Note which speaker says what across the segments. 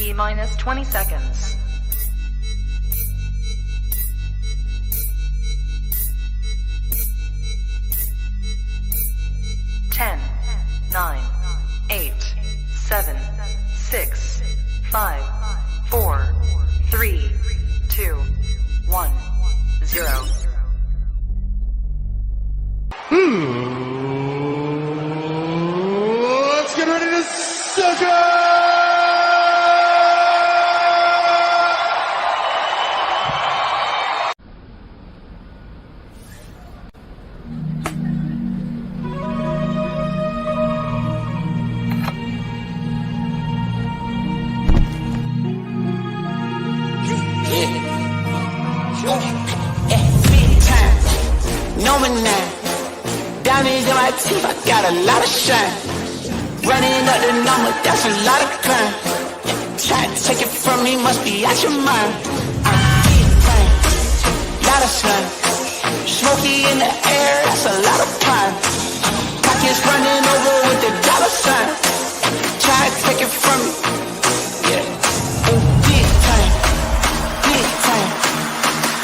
Speaker 1: T-minus 20 seconds. 10, 9, 8, 7, 6, 5, 4, 3, 2, 1, 0.
Speaker 2: Let's get ready to suck it!
Speaker 3: Diamonds in my teeth, I got a lot of shine. Running up the number, that's a lot of crime. Try to take it from me, must be out your mind. I'm big time, lot of slime. Smoky in the air, that's a lot of pine. Pockets running over with the dollar sign. Try to take it from me, yeah. Big time, big time,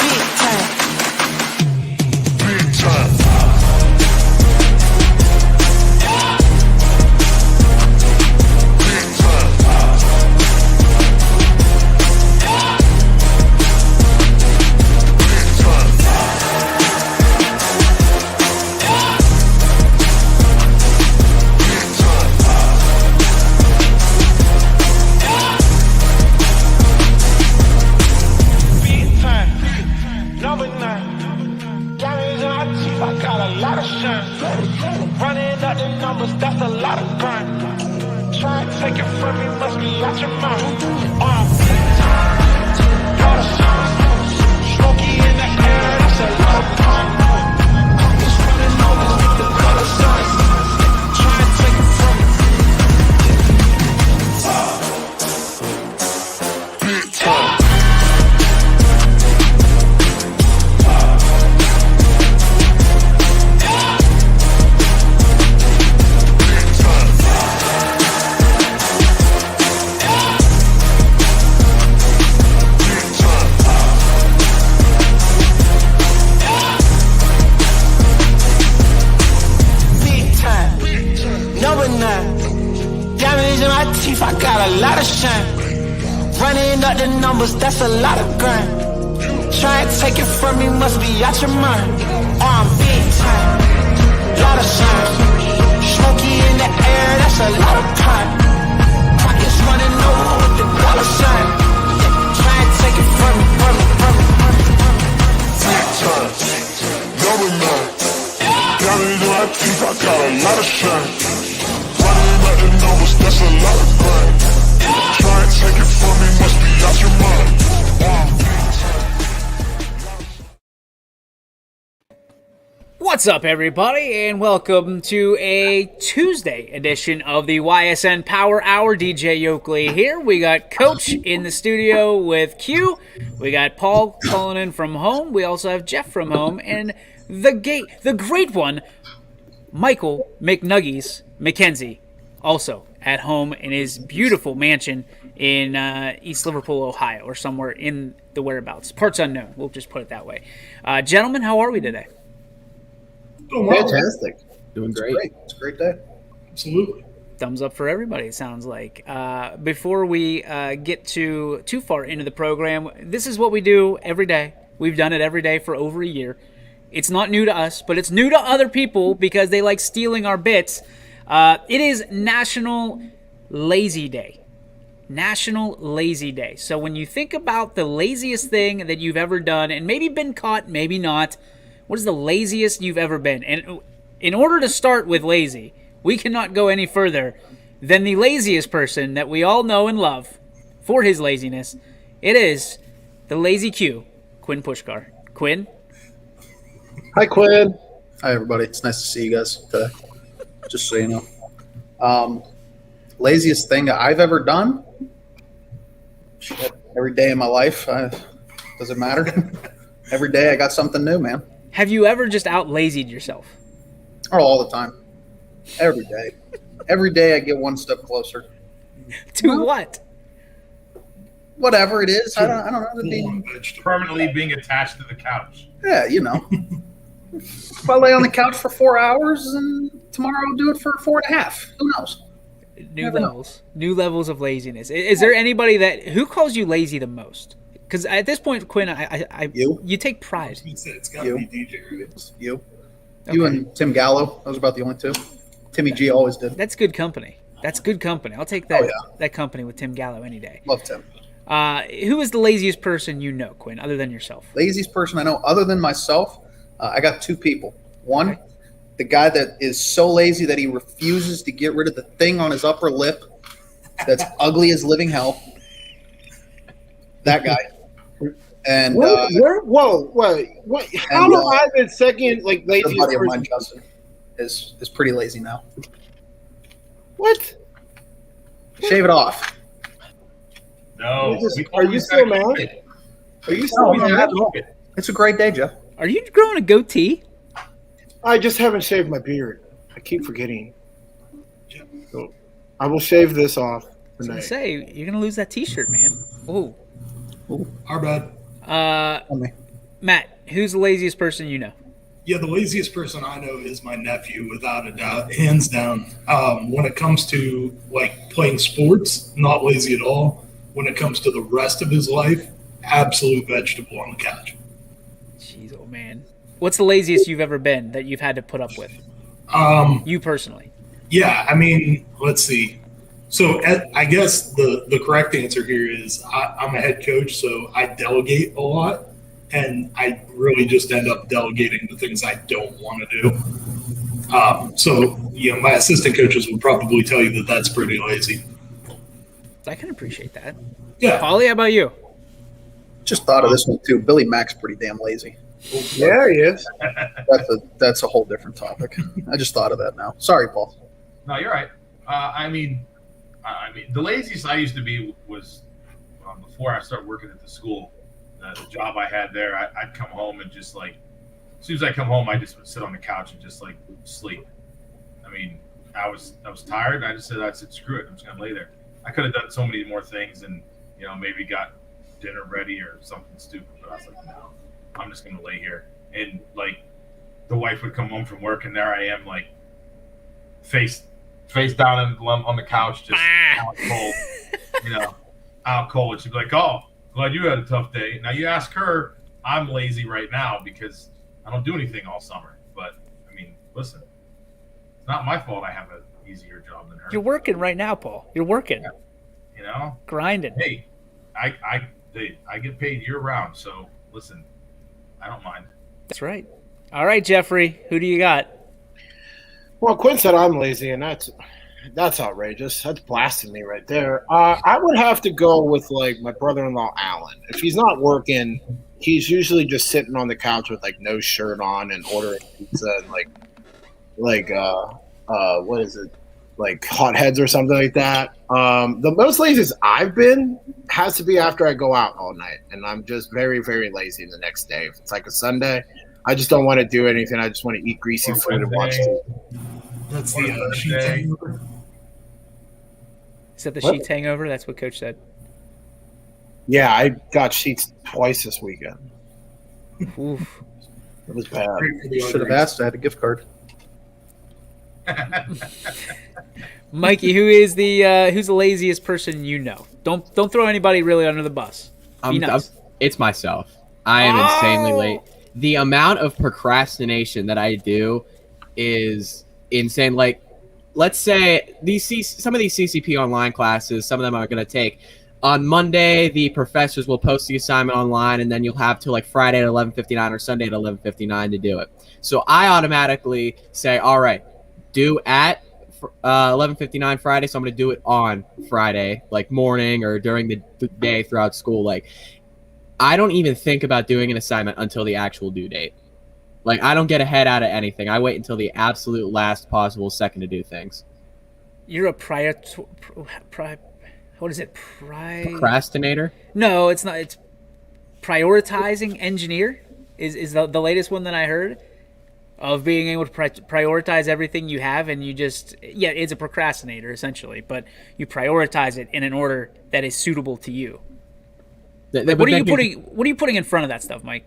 Speaker 3: big time,
Speaker 2: Big time.
Speaker 3: running up the numbers, that's a lot of crime. Try to take it from me, must be out your mind. Lot of signs, smoky in the air, that's a lot of crime. Pockets running over with the dollar signs. Try to take it from me.
Speaker 2: Big time.
Speaker 3: I got a lot of shine. Running up the numbers, that's a lot of grind. Try to take it from me, must be out your mind. I'm big time, lot of shine. Smoky in the air, that's a lot of crime. Pockets running over with the dollar sign. Try to take it from me, from me, from me, from me.
Speaker 2: Big time. Number 9. Diamonds in my teeth, I got a lot of shine. Running up the numbers, that's a lot of grind. Try and take it from me, must be out your mind.
Speaker 4: What's up, everybody, and welcome to a Tuesday edition of the YSN Power Hour. DJ Yoakley here. We got Coach in the studio with Q. We got Paul calling in from home. We also have Jeff from home, and the great one, Michael McNuggies McKenzie, also at home in his beautiful mansion in East Liverpool, Ohio, or somewhere in the whereabouts. Parts unknown. We'll just put it that way. Gentlemen, how are we today?
Speaker 5: Fantastic. Doing great. It's a great day.
Speaker 6: Absolutely.
Speaker 4: Thumbs up for everybody, it sounds like. Before we get too far into the program, this is what we do every day. We've done it every day for over a year. It's not new to us, but it's new to other people because they like stealing our bits. It is National Lazy Day. National Lazy Day. So when you think about the laziest thing that you've ever done, and maybe been caught, maybe not, what is the laziest you've ever been? And in order to start with lazy, we cannot go any further than the laziest person that we all know and love for his laziness. It is the Lazy Q, Quinn Pushkar. Quinn?
Speaker 5: Hi, Quinn. Hi, everybody. It's nice to see you guys today. Just so you know. Laziest thing I've ever done? Shit, every day in my life. Does it matter? Every day I got something new, man.
Speaker 4: Have you ever just out-lazied yourself?
Speaker 5: Oh, all the time. Every day. Every day I get one step closer.
Speaker 4: To what?
Speaker 5: whatever it is. I don't know. It'd be,
Speaker 6: Permanently being attached to the couch.
Speaker 5: yeah, you know. If I lay on the couch for 4 hours, and tomorrow I'll do it for 4.5. Who knows?
Speaker 4: New levels of laziness. Is there anybody who calls you lazy the most? Because at this point, Quinn, you take pride.
Speaker 6: It's got to be DJ. Right?
Speaker 5: You and Tim Gallo. Those are about the only two. Timmy G always did.
Speaker 4: That's good company. I'll take that that company with Tim Gallo any day.
Speaker 5: Love Tim.
Speaker 4: Who is the laziest person you know, Quinn, other than yourself?
Speaker 5: Laziest person I know other than myself, I got two people. One, the guy that is so lazy that he refuses to get rid of the thing on his upper lip that's ugly as living hell. That guy. And
Speaker 7: what? How do I been second like laziest
Speaker 5: buddy of
Speaker 7: person?
Speaker 5: mine, Justin, is pretty lazy now.
Speaker 7: What?
Speaker 5: Shave it off.
Speaker 6: No.
Speaker 7: Are you still mad? Are you still mad?
Speaker 5: It's a great day, Jeff.
Speaker 4: Are you growing a goatee?
Speaker 7: I just haven't shaved my beard. I keep forgetting. So I will shave this off
Speaker 4: I was
Speaker 7: tonight.
Speaker 4: gonna say you're gonna lose that T-shirt, man. Oh,
Speaker 6: Our bad.
Speaker 4: Matt, who's the laziest person you know?
Speaker 8: Yeah, the laziest person I know is my nephew, without a doubt, hands down. When it comes to like playing sports, not lazy at all. When it comes to the rest of his life, absolute vegetable on the couch.
Speaker 4: Jeez, oh man. What's the laziest you've ever been that you've had to put up with? You personally?
Speaker 8: Yeah, I mean, let's see. So I guess the correct answer here is I'm a head coach, so I delegate a lot, and I really just end up delegating the things I don't want to do. So, my assistant coaches would probably tell you that that's pretty lazy.
Speaker 4: I can appreciate that.
Speaker 8: Yeah.
Speaker 4: Paulie, how about you?
Speaker 5: Just thought of this one too. Billy Mack's pretty damn lazy.
Speaker 7: Yeah, he is.
Speaker 5: That's a whole different topic. I just thought of that now. Sorry, Paul.
Speaker 6: No, you're right. I mean, the laziest I used to be was before I started working at the school. The job I had there, I'd come home and just like, as soon as I come home, I just would sit on the couch and just like sleep. I mean, I was tired. I said, screw it. I'm just gonna lay there. I could have done so many more things and maybe got dinner ready or something stupid, but I was like, no, I'm just gonna lay here. And like, the wife would come home from work, and there I am, like face down on the couch, just out cold, out cold. And she'd be like, "Oh, glad you had a tough day." Now you ask her, I'm lazy right now because I don't do anything all summer. But I mean, listen, it's not my fault I have an easier job than her.
Speaker 4: You're working right now, Paul. You're working. Grinding.
Speaker 6: Hey, I get paid year round, so listen, I don't mind.
Speaker 4: That's right. All right, Jeffrey, who do you got?
Speaker 7: Well, Quinn said I'm lazy, and that's outrageous. That's blasting me right there. I would have to go with like my brother-in-law Alan. If he's not working, he's usually just sitting on the couch with like no shirt on and ordering pizza and like what is it? Like hot heads or something like that. The most laziest I've been has to be after I go out all night, and I'm just very, very lazy the next day. If it's like a Sunday, I just don't want to do anything. I just want to eat greasy food and watch TV.
Speaker 8: That's the sheets hangover.
Speaker 4: Is that the Sheets hangover? That's what Coach said.
Speaker 7: Yeah, I got sheets twice this weekend.
Speaker 4: Oof.
Speaker 7: It was bad.
Speaker 5: Should have asked. I had a gift card.
Speaker 4: Mikey, who's the laziest person you know? Don't throw anybody really under the bus. Be nice.
Speaker 9: It's myself. I am insanely late. The amount of procrastination that I do is insane. Like, let's say some of these CCP online classes, some of them are going to take. On Monday, the professors will post the assignment online, and then you'll have till like Friday at 11:59 or Sunday at 11:59 to do it. So I automatically say, all right, due at 11:59 Friday, so I'm going to do it on Friday, like morning or during the day throughout school. Like, I don't even think about doing an assignment until the actual due date. Like, I don't get ahead out of anything. I wait until the absolute last possible second to do things.
Speaker 4: You're a what is it?
Speaker 9: Procrastinator?
Speaker 4: No, it's not. It's prioritizing engineer is the latest one that I heard of being able to prioritize everything you have, and you just it's a procrastinator essentially, but you prioritize it in an order that is suitable to you. Like, what are you putting in front of that stuff, Mike?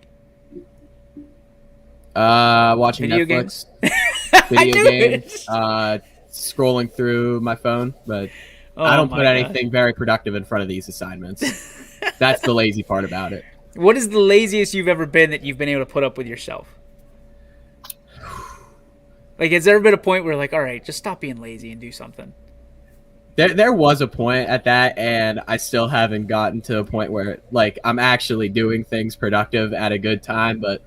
Speaker 9: Watching
Speaker 4: Video
Speaker 9: Netflix,
Speaker 4: games?
Speaker 9: video games, scrolling through my phone, but I don't put anything very productive in front of these assignments. That's the lazy part about it.
Speaker 4: What is the laziest you've ever been that you've been able to put up with yourself? Like, has there ever been a point where, like, all right, just stop being lazy and do something?
Speaker 9: There was a point at that, and I still haven't gotten to a point where, like, I'm actually doing things productive at a good time. But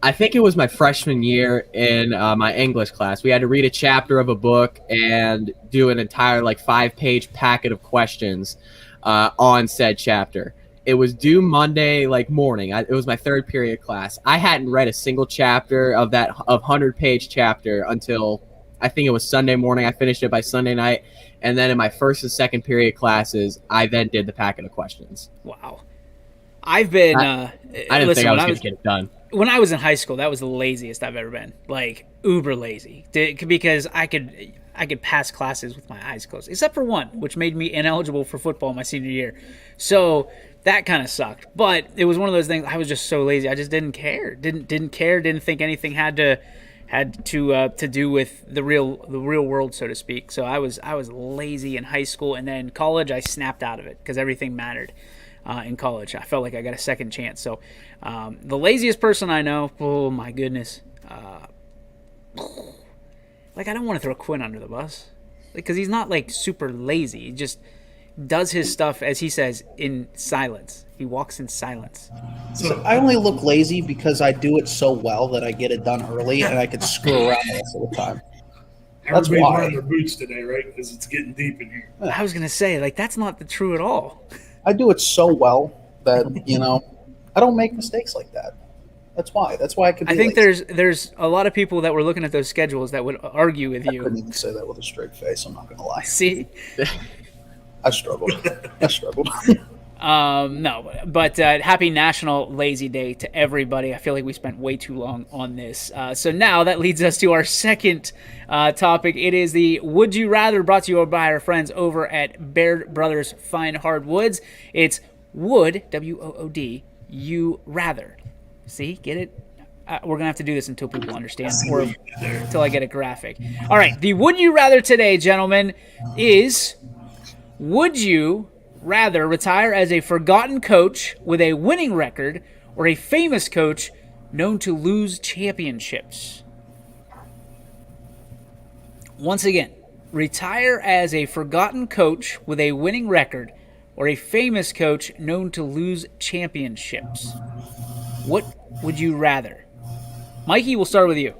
Speaker 9: I think it was my freshman year in my English class. We had to read a chapter of a book and do an entire, like, 5-page packet of questions on said chapter. It was due Monday, like, morning. It was my third period class. I hadn't read a single chapter of that 100-page chapter until I think it was Sunday morning. I finished it by Sunday night. And then in my first and second period classes, I then did the packet of questions.
Speaker 4: Wow. I've been...
Speaker 9: I didn't think I was going to get it done.
Speaker 4: When I was in high school, that was the laziest I've ever been. Like, uber lazy. Because I could pass classes with my eyes closed. Except for one, which made me ineligible for football my senior year. So that kind of sucked. But it was one of those things, I was just so lazy. I just didn't care. Didn't care. Didn't think anything had to do with the real world, so to speak. So I was lazy in high school, and then college I snapped out of it because everything mattered. In college, I felt like I got a second chance. So the laziest person I know, oh my goodness, like, I don't want to throw Quinn under the bus, because he's not like super lazy. He just does his stuff, as he says, in silence. He walks in silence.
Speaker 5: So I only look lazy because I do it so well that I get it done early and I can screw around the rest of the time. That's
Speaker 8: Everybody's
Speaker 5: why.
Speaker 8: wearing their boots today, right? Because it's getting deep in here.
Speaker 4: I was going to say, like, that's not true at all.
Speaker 5: I do it so well that, I don't make mistakes like that. That's why. That's why I can be
Speaker 4: I think
Speaker 5: lazy.
Speaker 4: there's a lot of people that were looking at those schedules that would argue with
Speaker 5: I
Speaker 4: you.
Speaker 5: couldn't even say that with a straight face. I'm not going to lie.
Speaker 4: See?
Speaker 5: I struggled.
Speaker 4: No, but happy National Lazy Day to everybody. I feel like we spent way too long on this. So now that leads us to our second topic. It is the Would You Rather, brought to you by our friends over at Bear Brothers Fine Hardwoods. It's would, W-O-O-D, you rather. See, get it? We're going to have to do this until people understand, or until I get a graphic. All right, the Would You Rather today, gentlemen, is would you rather retire as a forgotten coach with a winning record, or a famous coach known to lose championships? Once again, retire as a forgotten coach with a winning record, or a famous coach known to lose championships. What would you rather? Mikey, we'll start with you.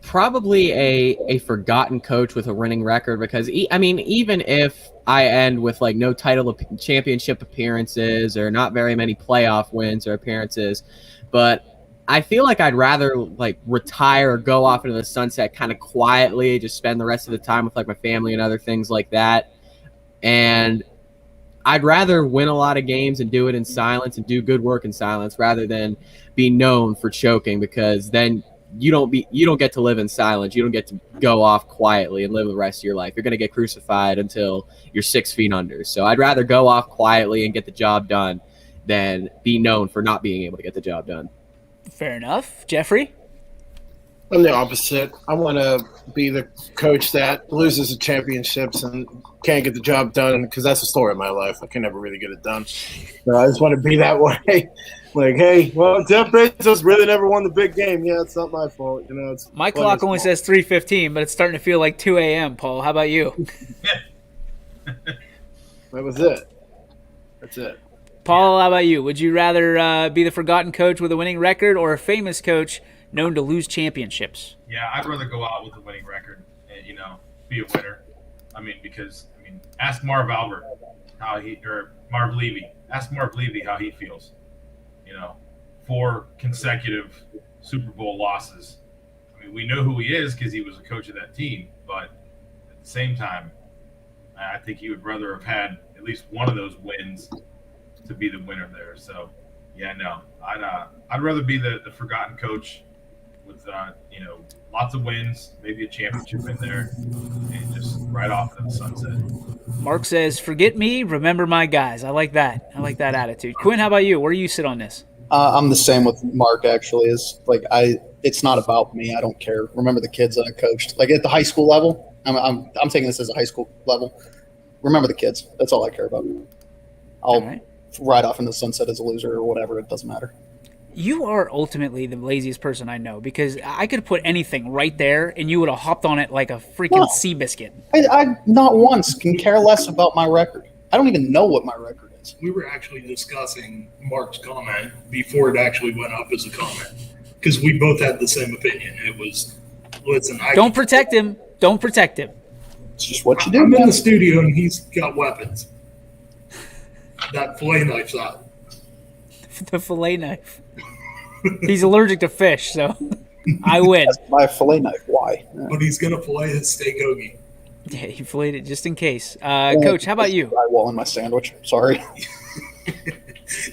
Speaker 9: Probably a forgotten coach with a winning record, because even if I end with, like, no title championship appearances or not very many playoff wins or appearances, but I feel like I'd rather, like, retire or go off into the sunset kind of quietly, just spend the rest of the time with, like, my family and other things like that. And I'd rather win a lot of games and do it in silence and do good work in silence rather than be known for choking, because then you don't get to live in silence. You don't get to go off quietly and live the rest of your life. You're going to get crucified until you're 6 feet under. So I'd rather go off quietly and get the job done than be known for not being able to get the job done.
Speaker 4: Fair enough. Jeffrey?
Speaker 7: I'm the opposite. I want to be the coach that loses the championships and can't get the job done, because that's the story of my life. I can never really get it done. So I just want to be that way. Like, hey, well, Jeff Bezos really never won the big game. Yeah, it's not my fault. It's
Speaker 4: my clock only says 3:15, but it's starting to feel like 2 a.m., Paul. How about you?
Speaker 7: That was it. That's it.
Speaker 4: Paul, how about you? Would you rather be the forgotten coach with a winning record, or a famous coach known to lose championships?
Speaker 6: Yeah, I'd rather go out with a winning record and, be a winner. Ask Marv Albert Marv Levy. Ask Marv Levy how he feels. 4 consecutive Super Bowl losses. We know who he is because he was a coach of that team, but at the same time, I think he would rather have had at least one of those wins to be the winner there. So, yeah, no, I'd rather be the forgotten coach with lots of wins, maybe a championship in there, and just right off into the sunset.
Speaker 4: Mark says, "Forget me, remember my guys." I like that. I like that attitude. Quinn, how about you? Where do you sit on this?
Speaker 5: I'm the same with Mark. Actually, is like it's not about me. I don't care. Remember the kids that I coached, like at the high school level. I'm taking this as a high school level. Remember the kids. That's all I care about. I'll ride off in the sunset as a loser or whatever. It doesn't matter.
Speaker 4: You are ultimately the laziest person I know, because I could put anything right there and you would have hopped on it like a freaking sea biscuit.
Speaker 5: I not once can care less about my record. I don't even know what my record is.
Speaker 8: We were actually discussing Mark's comment before it actually went up as a comment, because we both had the same opinion. It was, listen,
Speaker 4: don't protect him. Don't protect him.
Speaker 5: It's just what you do.
Speaker 8: I'm in the studio and he's got weapons. That fillet knife's out.
Speaker 4: The fillet knife. He's allergic to fish, so I win.
Speaker 5: My fillet knife. Why?
Speaker 8: But he's gonna fillet his steak hoagie.
Speaker 4: Yeah, he filleted it just in case. Coach, how about you?
Speaker 5: Drywall in my sandwich. Sorry.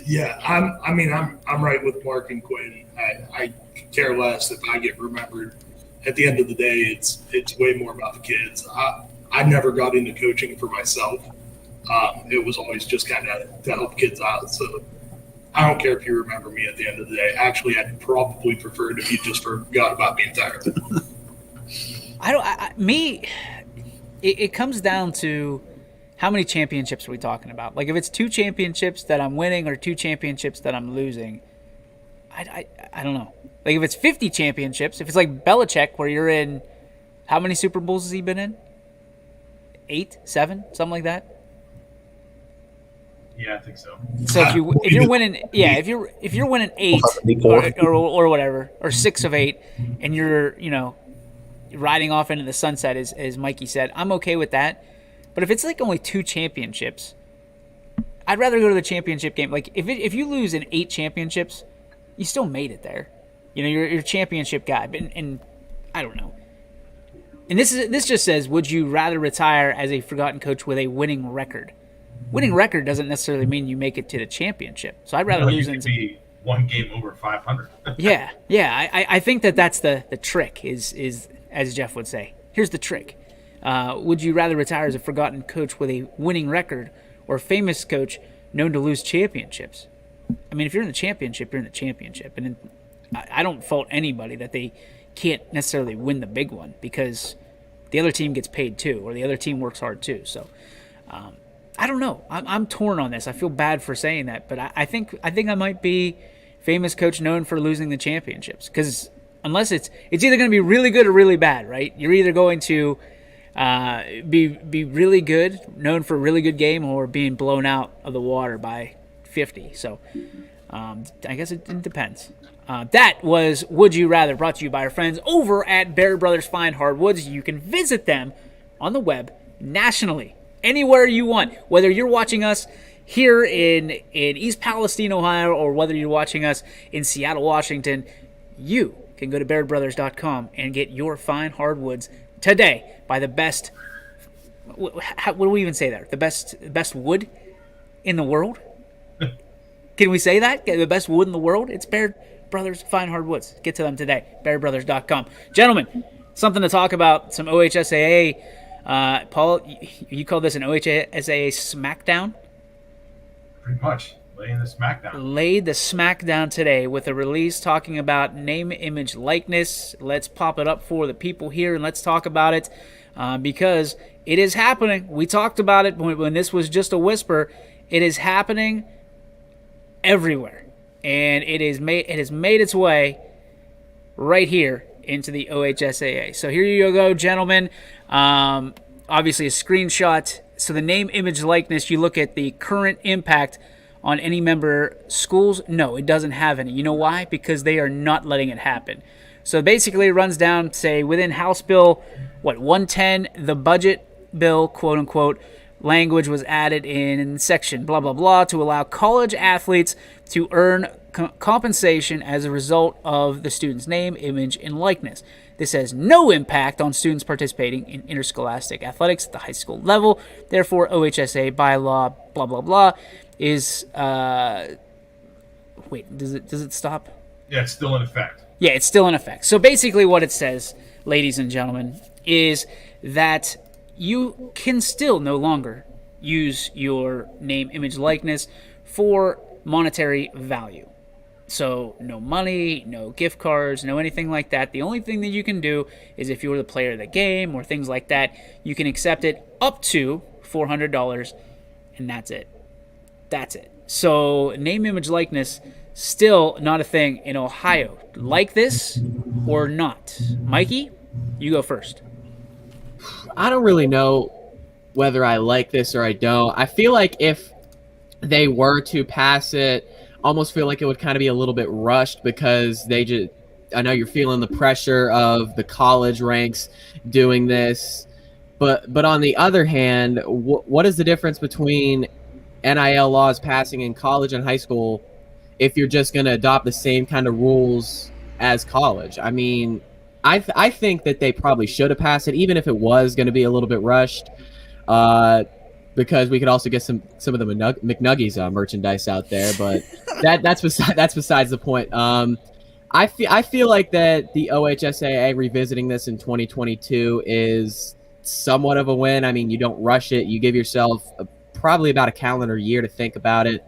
Speaker 8: Yeah, I'm right with Mark and Quinn. I care less if I get remembered. At the end of the day, it's way more about the kids. I never got into coaching for myself. It was always just kind of to help kids out. So I don't care if you remember me at the end of the day. Actually, I'd probably prefer it if you just forgot about me entirely.
Speaker 4: It comes down to how many championships are we talking about? Like, if it's 2 championships that I'm winning or 2 championships that I'm losing, I don't know. Like, if it's 50 championships, if it's like Belichick, where you're in, how many Super Bowls has he been in? 8, 7, something like that.
Speaker 6: Yeah, I think so.
Speaker 4: So if you're winning, if you're winning 8 or whatever, or 6 of 8, and you're riding off into the sunset, as Mikey said, I'm okay with that. But if it's like only 2 championships, I'd rather go to the championship game. Like, if you lose in 8 championships, you still made it there. You're a championship guy. And I don't know. And this just says, would you rather retire as a forgotten coach with a winning record? Winning record doesn't necessarily mean you make it to the championship. So I'd rather lose
Speaker 6: in be one game over 500.
Speaker 4: Yeah. I think that's the trick is as Jeff would say. Here's the trick. Would you rather retire as a forgotten coach with a winning record, or a famous coach known to lose championships? I mean, if you're in the championship, you're in the championship. And I don't fault anybody that they can't necessarily win the big one, because the other team gets paid too, or the other team works hard too. So I don't know. I'm torn on this. I feel bad for saying that, but I think I might be famous coach known for losing the championships, because unless it's either going to be really good or really bad, right? You're either going to be really good, known for a really good game, or being blown out of the water by 50. So I guess it depends. That was Would You Rather, brought to you by our friends over at Bear Brothers Fine Hardwoods. You can visit them on the web nationally, anywhere you want, whether you're watching us here in East Palestine, Ohio, or whether you're watching us in Seattle, Washington. You can go to bearbrothers.com and get your fine hardwoods today by the best, what do we even say there? The best wood in the world? Can we say that? The best wood in the world? It's Bear Brothers Fine Hardwoods. Get to them today, bearbrothers.com. Gentlemen, something to talk about, some OHSAA. Paul, you call this an OHSAA smackdown?
Speaker 6: Pretty much. Laying the smackdown.
Speaker 4: Laid the smackdown today with a release talking about name, image, likeness. Let's pop it up for the people here and let's talk about it, because it is happening. We talked about it when this was just a whisper. It is happening everywhere, and it has made its way right here into the OHSAA. So here you go, gentlemen. Obviously a screenshot. So the name, image, likeness, you look at the current impact on any member schools. No, it doesn't have any. You know why? Because they are not letting it happen. So basically it runs down, say, within House Bill, 110, the budget bill, quote unquote, language was added in section blah, blah, blah, to allow college athletes to earn compensation as a result of the student's name, image, and likeness. This has no impact on students participating in interscholastic athletics at the high school level. Therefore, OHSA bylaw, blah, blah, blah, is, wait, does it stop?
Speaker 6: Yeah, it's still in effect.
Speaker 4: Yeah, it's still in effect. So basically what it says, ladies and gentlemen, is that you can still no longer use your name, image, likeness for monetary value. So no money, no gift cards, no anything like that. The only thing that you can do is if you were the player of the game or things like that, you can accept it up to $400, and that's it. That's it. So name, image, likeness, still not a thing in Ohio. Like this or not? Mikey, you go first.
Speaker 9: I don't really know whether I like this or I don't. I feel like if they were to pass it, almost feel like it would kind of be a little bit rushed because they just, I know you're feeling the pressure of the college ranks doing this, but on the other hand, what is the difference between NIL laws passing in college and high school if you're just going to adopt the same kind of rules as college? I mean, I think that they probably should have passed it, even if it was going to be a little bit rushed, because we could also get some of the McNuggies merchandise out there. But that's besides the point. I feel like that the OHSAA revisiting this in 2022 is somewhat of a win. I mean, you don't rush it. You give yourself probably about a calendar year to think about it.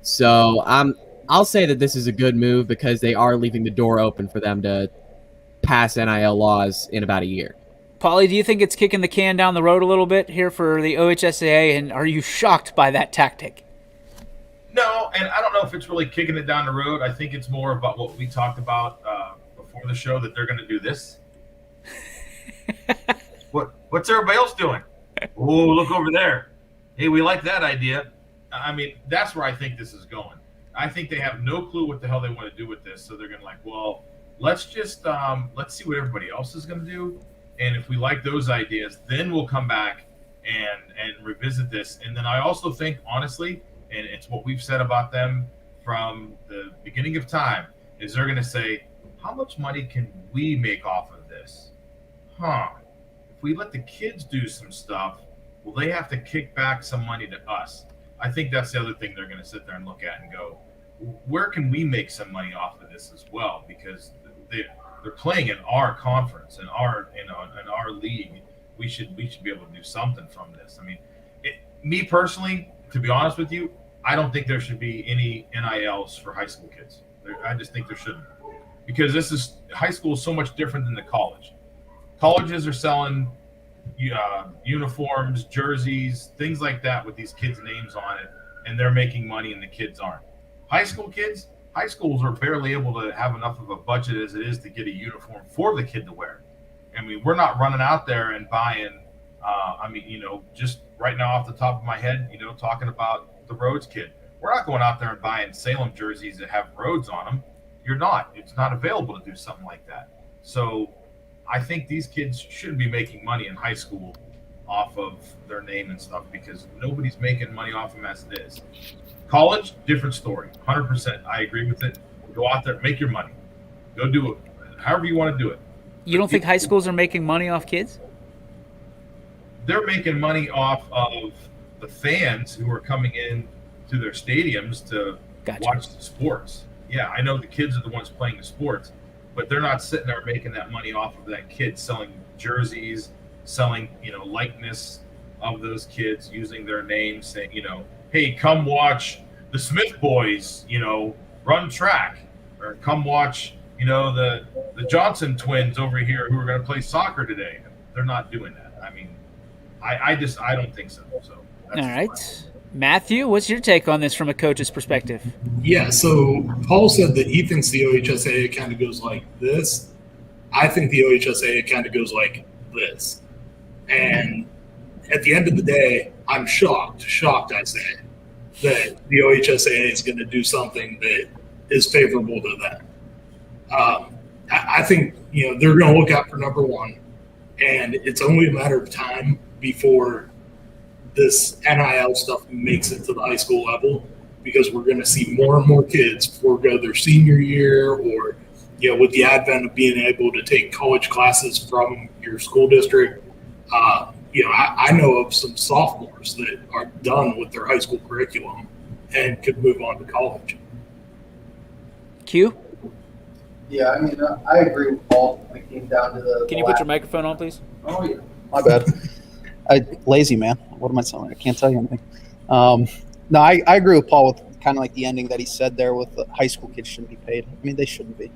Speaker 9: So I'll say that this is a good move because they are leaving the door open for them to pass NIL laws in about a year.
Speaker 4: Paulie, do you think it's kicking the can down the road a little bit here for the OHSAA, and are you shocked by that tactic?
Speaker 6: No, and I don't know if it's really kicking it down the road. I think it's more about what we talked about before the show, that they're going to do this. What's everybody else doing? Oh, look over there. Hey, we like that idea. I mean, that's where I think this is going. I think they have no clue what the hell they want to do with this, so they're going to well, let's just let's see what everybody else is going to do, and if we like those ideas, then we'll come back and revisit this. And then I also think, honestly, and it's what we've said about them from the beginning of time, is they're going to say, how much money can we make off of this? If we let the kids do some stuff, will they have to kick back some money to us? I think that's the other thing they're going to sit there and look at and go, where can we make some money off of this as well? Because they're playing in our conference, in our in our league. We should be able to do something from this. I mean, me personally, to be honest with you, I don't think there should be any NILs for high school kids. I just think there shouldn't, because high school is so much different than the college. Colleges are selling uniforms, jerseys, things like that with these kids' names on it, and they're making money and the kids aren't. High schools are barely able to have enough of a budget as it is to get a uniform for the kid to wear. I mean, we're not running out there and buying, just right now off the top of my head, talking about the Rhodes kid. We're not going out there and buying Salem jerseys that have Rhodes on them. You're not. It's not available to do something like that. So I think these kids shouldn't be making money in high school off of their name and stuff, because nobody's making money off them as it is. College, different story. 100%. I agree with it. Go out there, make your money. Go do it however you want to do it.
Speaker 4: You don't think high schools are making money off kids?
Speaker 6: They're making money off of the fans who are coming in to their stadiums to watch the sports. Yeah, I know the kids are the ones playing the sports, but they're not sitting there making that money off of that kid selling jerseys, selling, likeness of those kids, using their names, saying, hey, come watch the Smith boys, run track, or come watch, the Johnson twins over here who are going to play soccer today. They're not doing that. I mean, I don't think so. So that's
Speaker 4: all right. Matthew, what's your take on this from a coach's perspective?
Speaker 8: Yeah, so Paul said that he thinks the OHSAA kind of goes like this. I think the OHSAA kind of goes like this. And at the end of the day, I'm shocked, I say, that the OHSAA is going to do something that is favorable to them. I think, they're going to look out for number one, and it's only a matter of time before this NIL stuff makes it to the high school level, because we're going to see more and more kids forego their senior year, or, with the advent of being able to take college classes from your school district. I know of some sophomores that are done with their high school curriculum and could move on to college.
Speaker 4: Q?
Speaker 5: Yeah, I mean, I agree with Paul when it came down to the.
Speaker 4: Can you put your microphone on, please?
Speaker 5: Oh yeah. My bad. Lazy man. What am I saying? I can't tell you anything. No, I agree with Paul with kind of like the ending that he said there with the high school kids shouldn't be paid. I mean, they shouldn't be.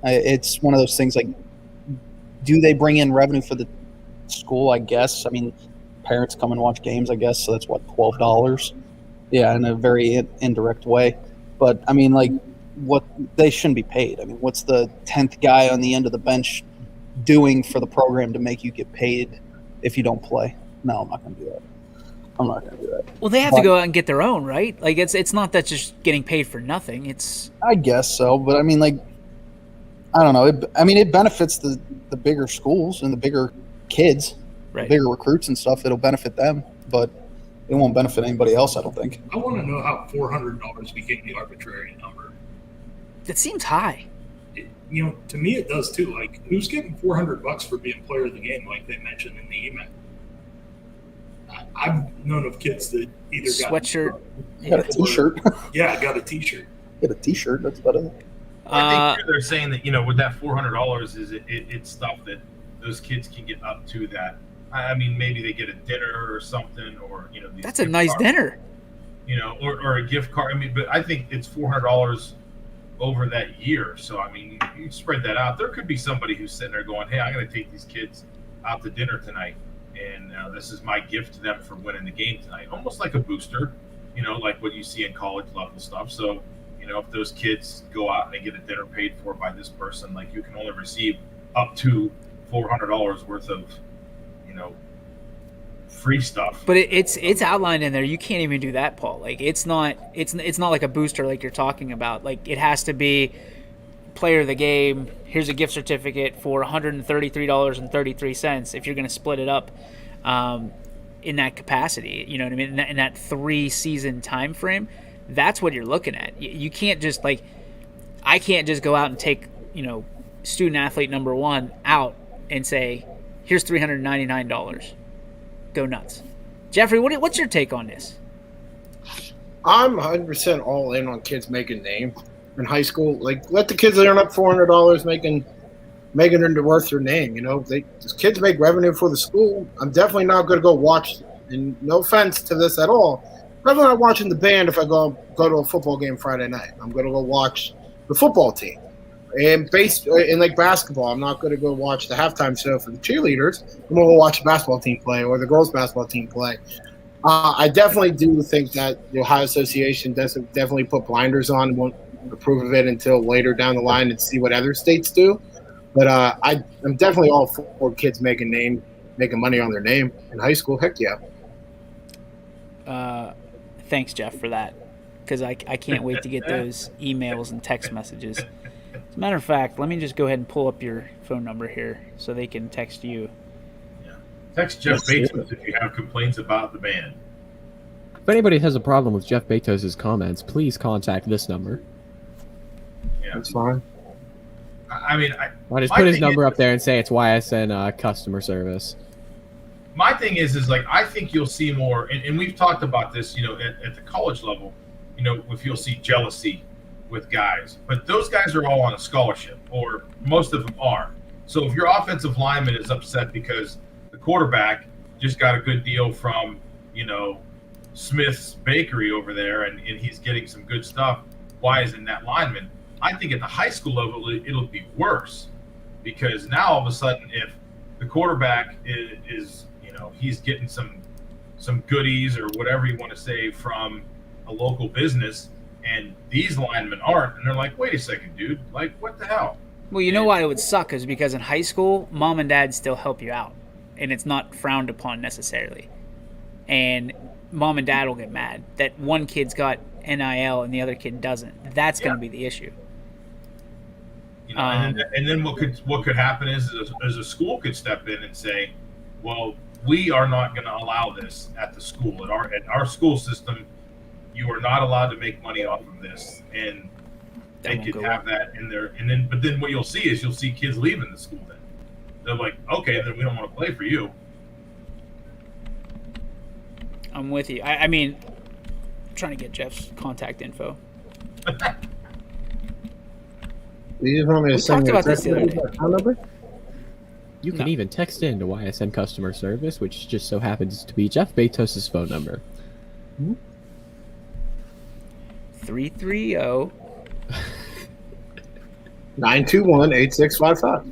Speaker 5: It's one of those things like, do they bring in revenue for the school? I guess. I mean, parents come and watch games, I guess. So that's what, $12? Yeah, in a very indirect way. But I mean, like, what they shouldn't be paid. I mean, what's the 10th guy on the end of the bench doing for the program to make you get paid if you don't play? No, I'm not going to do that. I'm not going to do that.
Speaker 4: Well, they have to go out and get their own, right? Like, it's not that just getting paid for nothing. It's.
Speaker 5: I guess so, but I mean, like, I don't know. It benefits the bigger schools and the bigger kids,
Speaker 4: Right.
Speaker 5: the bigger recruits and stuff. It'll benefit them, but it won't benefit anybody else, I don't think.
Speaker 8: I want to know how $400 became the arbitrary number.
Speaker 4: That seems high.
Speaker 8: To me it does too. Like, who's getting $400 for being player of the game, like they mentioned in the email? I've known of kids that either
Speaker 4: Sweatshirt.
Speaker 5: Got a T-shirt.
Speaker 8: got a T-shirt.
Speaker 5: Get a T-shirt. That's better.
Speaker 6: I think they're saying that with that $400 is it's stuff that those kids can get up to. That I mean, maybe they get a dinner or something, or these
Speaker 4: That's a
Speaker 6: gift
Speaker 4: nice
Speaker 6: cards,
Speaker 4: dinner.
Speaker 6: or a gift card. I mean, but I think it's $400 over that year. So I mean, you spread that out. There could be somebody who's sitting there going, "Hey, I'm going to take these kids out to dinner tonight, and this is my gift to them for winning the game tonight." Almost like a booster, like what you see in college level stuff. So if those kids go out and they get a dinner paid for by this person, like, you can only receive up to $400 worth of free stuff.
Speaker 4: But it's outlined in there. You can't even do that, Paul. Like, it's not like a booster like you're talking about. Like, it has to be player of the game. Here's a gift certificate for $133.33 if you're going to split it up in that capacity. You know what I mean? In that 3-season time frame, that's what you're looking at. You can't just, like, I can't just go out and take student athlete number 1 out and say, here's $399. Go nuts. Jeffrey, what's your take on this?
Speaker 7: I'm 100% all in on kids making name in high school. Like, let the kids earn up $400 making it worth their name. These kids make revenue for the school. I'm definitely not going to go watch, and no offense to this at all, I'm not watching the band if I go to a football game Friday night. I'm going to go watch the football team. And like basketball, I'm not going to go watch the halftime show for the cheerleaders. I'm going to go watch the basketball team play or the girls' basketball team play. I definitely do think that the Ohio Association does definitely put blinders on and won't approve of it until later down the line and see what other states do. But I'm definitely all for kids making money on their name in high school. Heck yeah.
Speaker 4: Thanks, Jeff, for that, because I can't wait to get those emails and text messages. As a matter of fact, let me just go ahead and pull up your phone number here so they can text you.
Speaker 6: Yeah. Text Jeff Bezos if you have complaints about the band.
Speaker 9: If anybody has a problem with Jeff Bezos' comments, please contact this number.
Speaker 6: Yeah,
Speaker 7: That's fine.
Speaker 6: I mean,
Speaker 9: I'll just put his number up there and say it's YSN customer service.
Speaker 6: My thing is like, I think you'll see more, and we've talked about this, at the college level, if you'll see jealousy with guys, but those guys are all on a scholarship, or most of them are. So if your offensive lineman is upset because the quarterback just got a good deal from, Smith's Bakery over there, and he's getting some good stuff, why isn't that lineman? I think at the high school level, it'll be worse, because now all of a sudden, if the quarterback is he's getting some goodies or whatever you want to say from a local business, and these linemen aren't, and they're like, wait a second, dude, like, what the hell?
Speaker 4: Well, you know why it would suck is because in high school, mom and dad still help you out, and it's not frowned upon necessarily. And mom and dad will get mad that one kid's got NIL and the other kid doesn't. That's going to be the issue.
Speaker 6: And then what could happen is a school could step in and say, well, we are not going to allow this at the school. At our school system, you are not allowed to make money off of this, and they could have that in there. But then what you'll see is kids leaving the school. Then they're like, okay, then we don't want to play for you.
Speaker 4: I'm with you. I mean, I'm trying to get Jeff's contact info.
Speaker 7: You just want me to
Speaker 4: We
Speaker 7: send
Speaker 4: talked
Speaker 7: you a
Speaker 4: about this
Speaker 7: text
Speaker 4: the other
Speaker 7: message
Speaker 4: day.
Speaker 7: or phone number?
Speaker 9: You can even text in to YSN customer service, which just so happens to be Jeff Bezos' phone number.
Speaker 4: 330.
Speaker 7: 921-8655.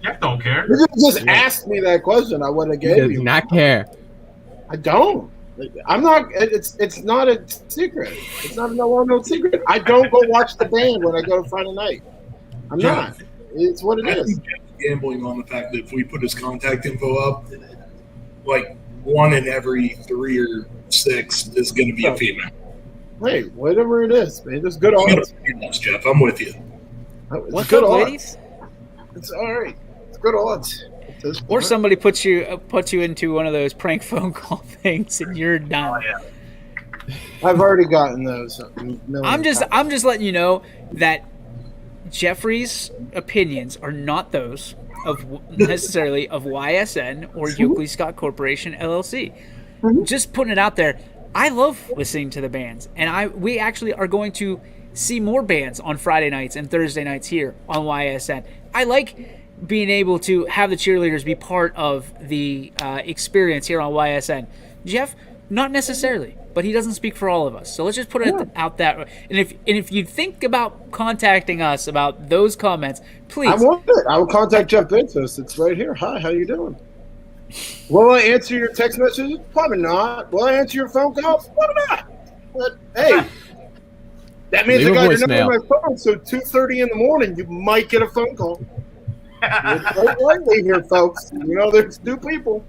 Speaker 6: Jeff don't care.
Speaker 7: You just asked me that question. I would have
Speaker 9: He
Speaker 7: gave
Speaker 9: does
Speaker 7: you.
Speaker 9: not care.
Speaker 7: I don't. I'm not. It's not a secret. It's not a no secret. I don't go watch the band when I go to Friday night. I'm not. It's what it
Speaker 8: I
Speaker 7: is.
Speaker 8: think Jeff's gambling on the fact that if we put his contact info up, like 1 in every 3 or 6 is going to be a female.
Speaker 7: Hey, whatever it is, man. There's good
Speaker 8: You gotta
Speaker 7: odds.
Speaker 8: figure this, Jeff. I'm with you.
Speaker 7: It's
Speaker 4: What's
Speaker 7: good
Speaker 4: up,
Speaker 7: odds.
Speaker 4: ladies?
Speaker 7: It's all right. It's good odds.
Speaker 4: Or somebody puts you into one of those prank phone call things, and you're done.
Speaker 7: I've already gotten those.
Speaker 4: I'm just letting you know that Jeffrey's opinions are not those of necessarily of YSN or Yoakley Scott Corporation LLC. Just putting it out there. I love listening to the bands, and we actually are going to see more bands on Friday nights and Thursday nights here on YSN. I like being able to have the cheerleaders be part of the experience here on YSN. Jeff, not necessarily, but he doesn't speak for all of us. So let's just put it out that way. And if you think about contacting us about those comments, please.
Speaker 7: I want it. I will contact Jeff Bezos. It's right here. Hi, how you doing? Will I answer your text messages? Probably not. Will I answer your phone calls? Probably not. But hey, that means
Speaker 9: Leave
Speaker 7: I
Speaker 9: a
Speaker 7: got your number
Speaker 9: voicemail.
Speaker 7: on my phone. So 2:30 in the morning, you might get a phone call. Don't lightly here, folks. You know, there's two people.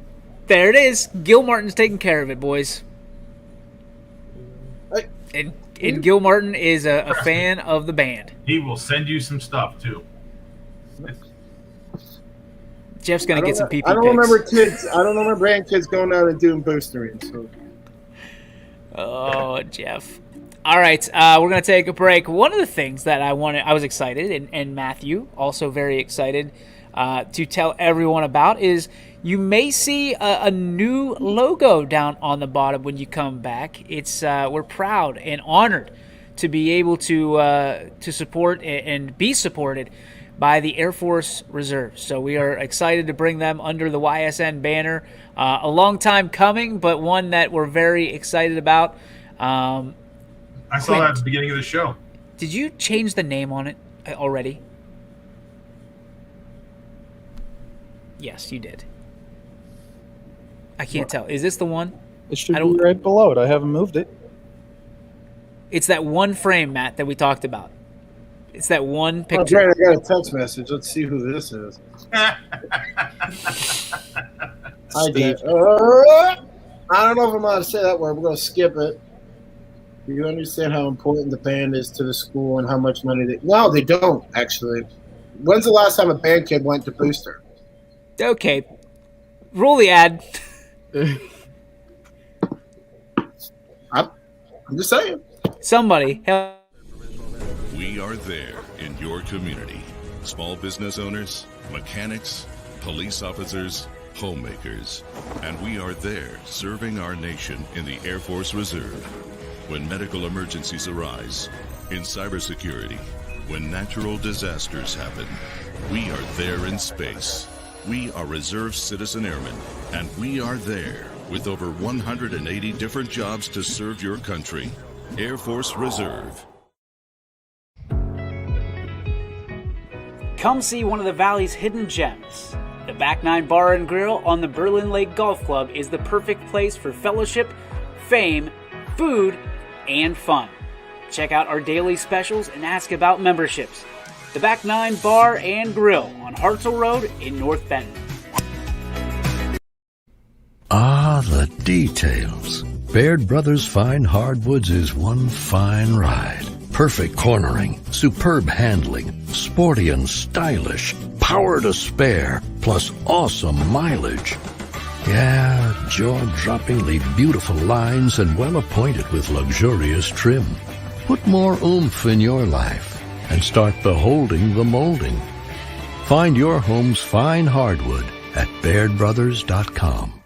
Speaker 4: There it is. Gil Martin's taking care of it, boys.
Speaker 7: Hey,
Speaker 4: And Gil Martin is a fan of the band.
Speaker 6: He will send you some stuff too.
Speaker 4: Jeff's gonna get some PP
Speaker 7: I don't
Speaker 4: pics.
Speaker 7: remember kids. I don't remember grandkids going out and doing boostering. So.
Speaker 4: Oh, Jeff. All right, we're going to take a break. One of the things that I was excited, and Matthew also very excited to tell everyone about is you may see a new logo down on the bottom when you come back. It's we're proud and honored to be able to support and be supported by the Air Force Reserve. So we are excited to bring them under the YSN banner. A long time coming, but one that we're very excited about.
Speaker 6: I saw that at the beginning of the show.
Speaker 4: Did you change the name on it already? Yes, you did. I can't tell. Is this the one?
Speaker 10: It should be right below it. I haven't moved it.
Speaker 4: It's that one frame, Matt, that we talked about. It's that one
Speaker 7: Oh,
Speaker 4: picture.
Speaker 7: great. I got a text message. Let's see who this is. I did. I don't know if I'm allowed to say that word. We're going to skip it. Do you understand how important the band is to the school and how much money they... No, they don't, actually. When's the last time a band kid went to Booster?
Speaker 4: Okay. Roll the ad.
Speaker 7: I'm just saying.
Speaker 4: Somebody. Help.
Speaker 11: We are there in your community. Small business owners, mechanics, police officers, homemakers. And we are there serving our nation in the Air Force Reserve. When medical emergencies arise, in cybersecurity, when natural disasters happen, we are there in space. We are Reserve Citizen Airmen, and we are there with over 180 different jobs to serve your country. Air Force Reserve.
Speaker 4: Come see one of the Valley's hidden gems. The Back Nine Bar and Grill on the Berlin Lake Golf Club is the perfect place for fellowship, fame, food, and fun. Check out our daily specials and ask about memberships. The Back Nine Bar and Grill on Hartzell Road in North Benton.
Speaker 12: Ah, the details. Baird Brothers Fine Hardwoods is one fine ride. Perfect cornering, superb handling, sporty and stylish, power to spare, plus awesome mileage. Yeah, jaw-droppingly beautiful lines and well appointed with luxurious trim. Put more oomph in your life and start beholding the molding. Find your home's fine hardwood at BairdBrothers.com.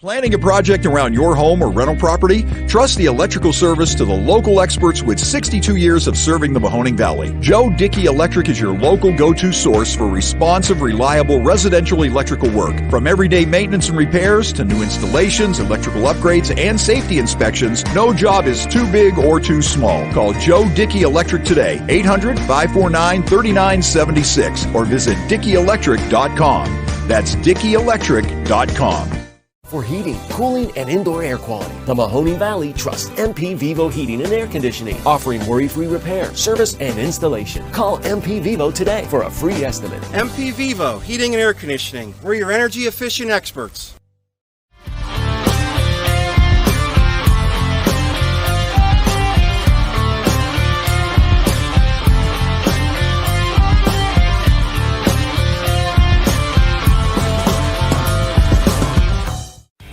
Speaker 13: Planning a project around your home or rental property? Trust the electrical service to the local experts with 62 years of serving the Mahoning Valley. Joe Dickey Electric is your local go-to source for responsive, reliable residential electrical work. From everyday maintenance and repairs to new installations, electrical upgrades, and safety inspections, no job is too big or too small. Call Joe Dickey Electric today, 800-549-3976, or visit DickeyElectric.com. That's DickeyElectric.com.
Speaker 14: For heating, cooling, and indoor air quality, the Mahoning Valley trusts MP Vivo Heating and Air Conditioning, offering worry-free repair, service, and installation. Call MP Vivo today for a free estimate.
Speaker 15: MP Vivo Heating and Air Conditioning. We're your energy-efficient experts.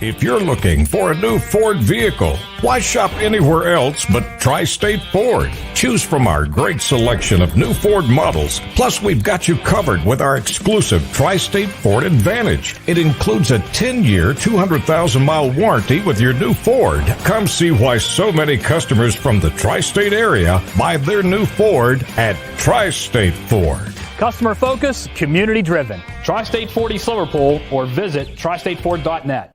Speaker 16: If you're looking for a new Ford vehicle, why shop anywhere else but Tri-State Ford? Choose from our great selection of new Ford models. Plus, we've got you covered with our exclusive Tri-State Ford Advantage. It includes a 10-year, 200,000-mile warranty with your new Ford. Come see why so many customers from the Tri-State area buy their new Ford at Tri-State Ford.
Speaker 17: Customer focus, community driven. Tri-State Ford East Liverpool or visit tristateford.net.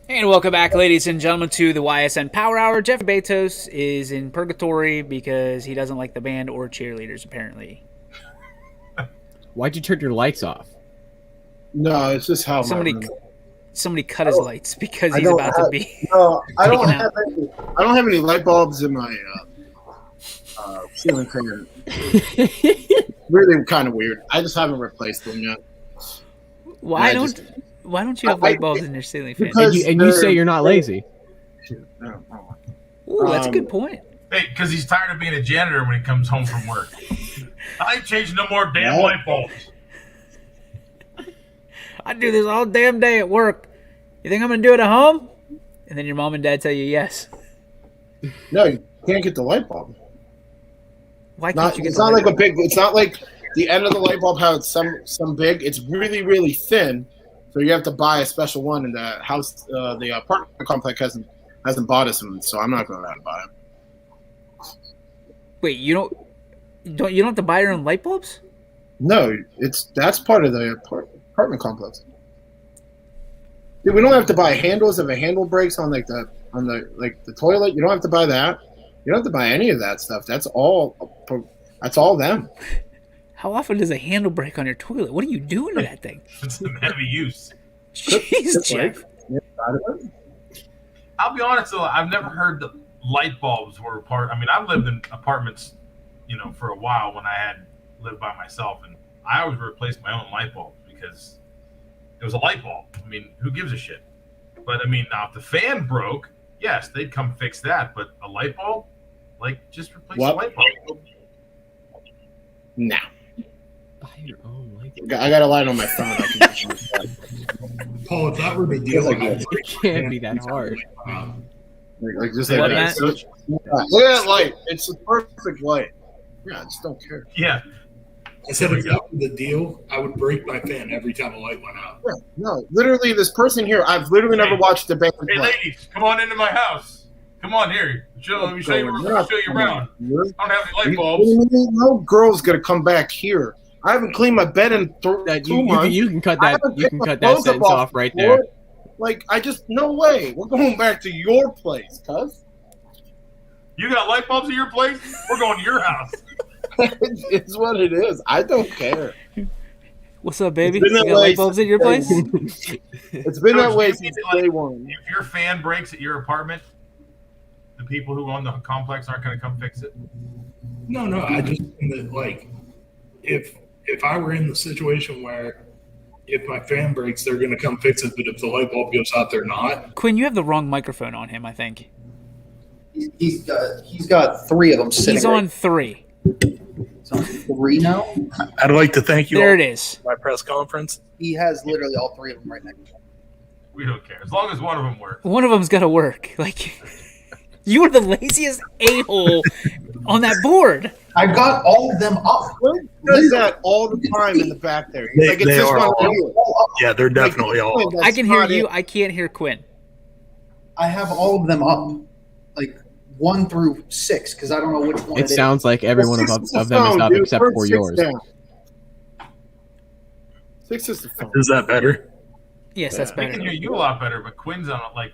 Speaker 4: And welcome back, ladies and gentlemen, to the YSN Power Hour. Jeff Bezos is in purgatory because he doesn't like the band or cheerleaders, apparently.
Speaker 9: Why'd you turn your lights off?
Speaker 7: No, it's just how
Speaker 4: somebody cut his lights because he's about to be.
Speaker 7: No, I don't have any. I don't have any light bulbs in my ceiling fan. Really, kind of weird. I just haven't replaced them yet.
Speaker 4: Why don't you have light bulbs in your ceiling fan?
Speaker 9: And you say you're not lazy.
Speaker 4: Ooh, that's a good point.
Speaker 6: Hey, because he's tired of being a janitor when he comes home from work. I ain't changing no more damn light bulbs.
Speaker 4: I do this all damn day at work. You think I'm going to do it at home? And then your mom and dad tell you yes.
Speaker 7: No, you can't get the light bulb.
Speaker 4: Why can't you get
Speaker 7: it's
Speaker 4: the
Speaker 7: not
Speaker 4: light
Speaker 7: like
Speaker 4: bulb?
Speaker 7: it's not like the end of the light bulb has some big. It's really, really thin. So you have to buy a special one, and the house, the apartment complex hasn't bought us one, so I'm not going to buy them.
Speaker 4: Wait, you don't have to buy your own light bulbs?
Speaker 7: No, that's part of the apartment complex. Dude, we don't have to buy handles if a handle breaks on the toilet. You don't have to buy that. You don't have to buy any of that stuff. That's all them.
Speaker 4: How often does a handle break on your toilet? What are you doing to that thing?
Speaker 6: It's in heavy use.
Speaker 4: Jeez, Jeff.
Speaker 6: I'll be honest though, I've never heard that light bulbs were part. I mean, I've lived in apartments, for a while when I had lived by myself, and I always replaced my own light bulb because it was a light bulb. I mean, who gives a shit? But I mean, now if the fan broke, yes, they'd come fix that. But a light bulb, just replace the light bulb.
Speaker 7: Nah.
Speaker 9: Buy your own light bulb.
Speaker 7: I got a light on my phone. I can just
Speaker 8: Paul, if that were the deal,
Speaker 9: it can't be that hard.
Speaker 7: Look at that light. It's a perfect light. Yeah, I just don't care.
Speaker 6: Yeah.
Speaker 8: I said if that were the deal, I would break my fan every time a light went out.
Speaker 7: Yeah, no, literally, this person here, I've literally never watched the band play.
Speaker 6: Hey, ladies, come on into my house. Come on here. Let me show you around. I don't have any light bulbs.
Speaker 7: No girl's gonna come back here. I haven't cleaned my bed in 2 months.
Speaker 9: You can cut that. You can cut that sentence off right there.
Speaker 7: No way. We're going back to your place, cuz.
Speaker 6: You got light bulbs at your place? We're going to your house.
Speaker 7: It's what it is. I don't care.
Speaker 4: What's up, baby? You got light bulbs at your place?
Speaker 7: It's been that way since day one.
Speaker 6: If your fan breaks at your apartment, the people who own the complex aren't going to come fix it?
Speaker 8: No. I just think that, if I were in the situation where if my fan breaks, they're going to come fix it, but if the light bulb goes out, they're not.
Speaker 4: Quinn, you have the wrong microphone on him, I think.
Speaker 5: He's got 3 of them sitting.
Speaker 4: He's on 3.
Speaker 5: It's on 3 now?
Speaker 8: I'd like to thank you
Speaker 4: there
Speaker 8: all
Speaker 4: it is.
Speaker 8: for my press conference.
Speaker 5: He has literally all 3 of them right now.
Speaker 6: We don't care. As long as one of them works.
Speaker 4: One of them's got to work. You are the laziest a-hole on that board.
Speaker 5: I've got all of them up.
Speaker 7: Quinn does that all the time in the back there.
Speaker 8: They
Speaker 7: Like, it's just
Speaker 8: are
Speaker 7: one
Speaker 8: all
Speaker 7: of you.
Speaker 8: Yeah, they're definitely all up.
Speaker 4: I can hear you. I can't hear Quinn.
Speaker 5: I have all of them up, like 1 through 6, because I don't know which one.
Speaker 9: It sounds like every one of them is up except for yours.
Speaker 7: 6 is the phone.
Speaker 8: Is that better?
Speaker 4: Yes, that's
Speaker 6: I
Speaker 4: better.
Speaker 6: can hear you a lot better, but Quinn's on like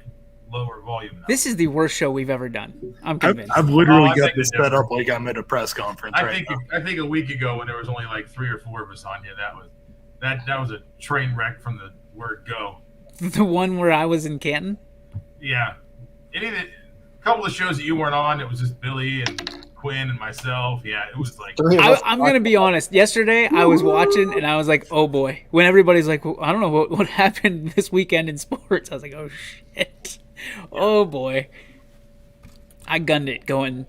Speaker 6: lower volume now.
Speaker 4: This is the worst show we've ever done. I'm convinced.
Speaker 8: I've literally
Speaker 6: I
Speaker 8: got
Speaker 6: think
Speaker 8: this
Speaker 6: they're
Speaker 8: set up like I'm at a press conference
Speaker 6: I
Speaker 8: right
Speaker 6: think
Speaker 8: now.
Speaker 6: I think a week ago when there was only like 3 or 4 of us on here, that was a train wreck from the word go.
Speaker 4: The one where I was in Canton?
Speaker 6: Yeah. A couple of shows that you weren't on, it was just Billy and Quinn and myself. Yeah, it was like
Speaker 4: I'm going to be honest. Yesterday, I was watching, and I was like, oh, boy. When everybody's like, well, I don't know what happened this weekend in sports. I was like, oh, shit. Oh, boy. I gunned it going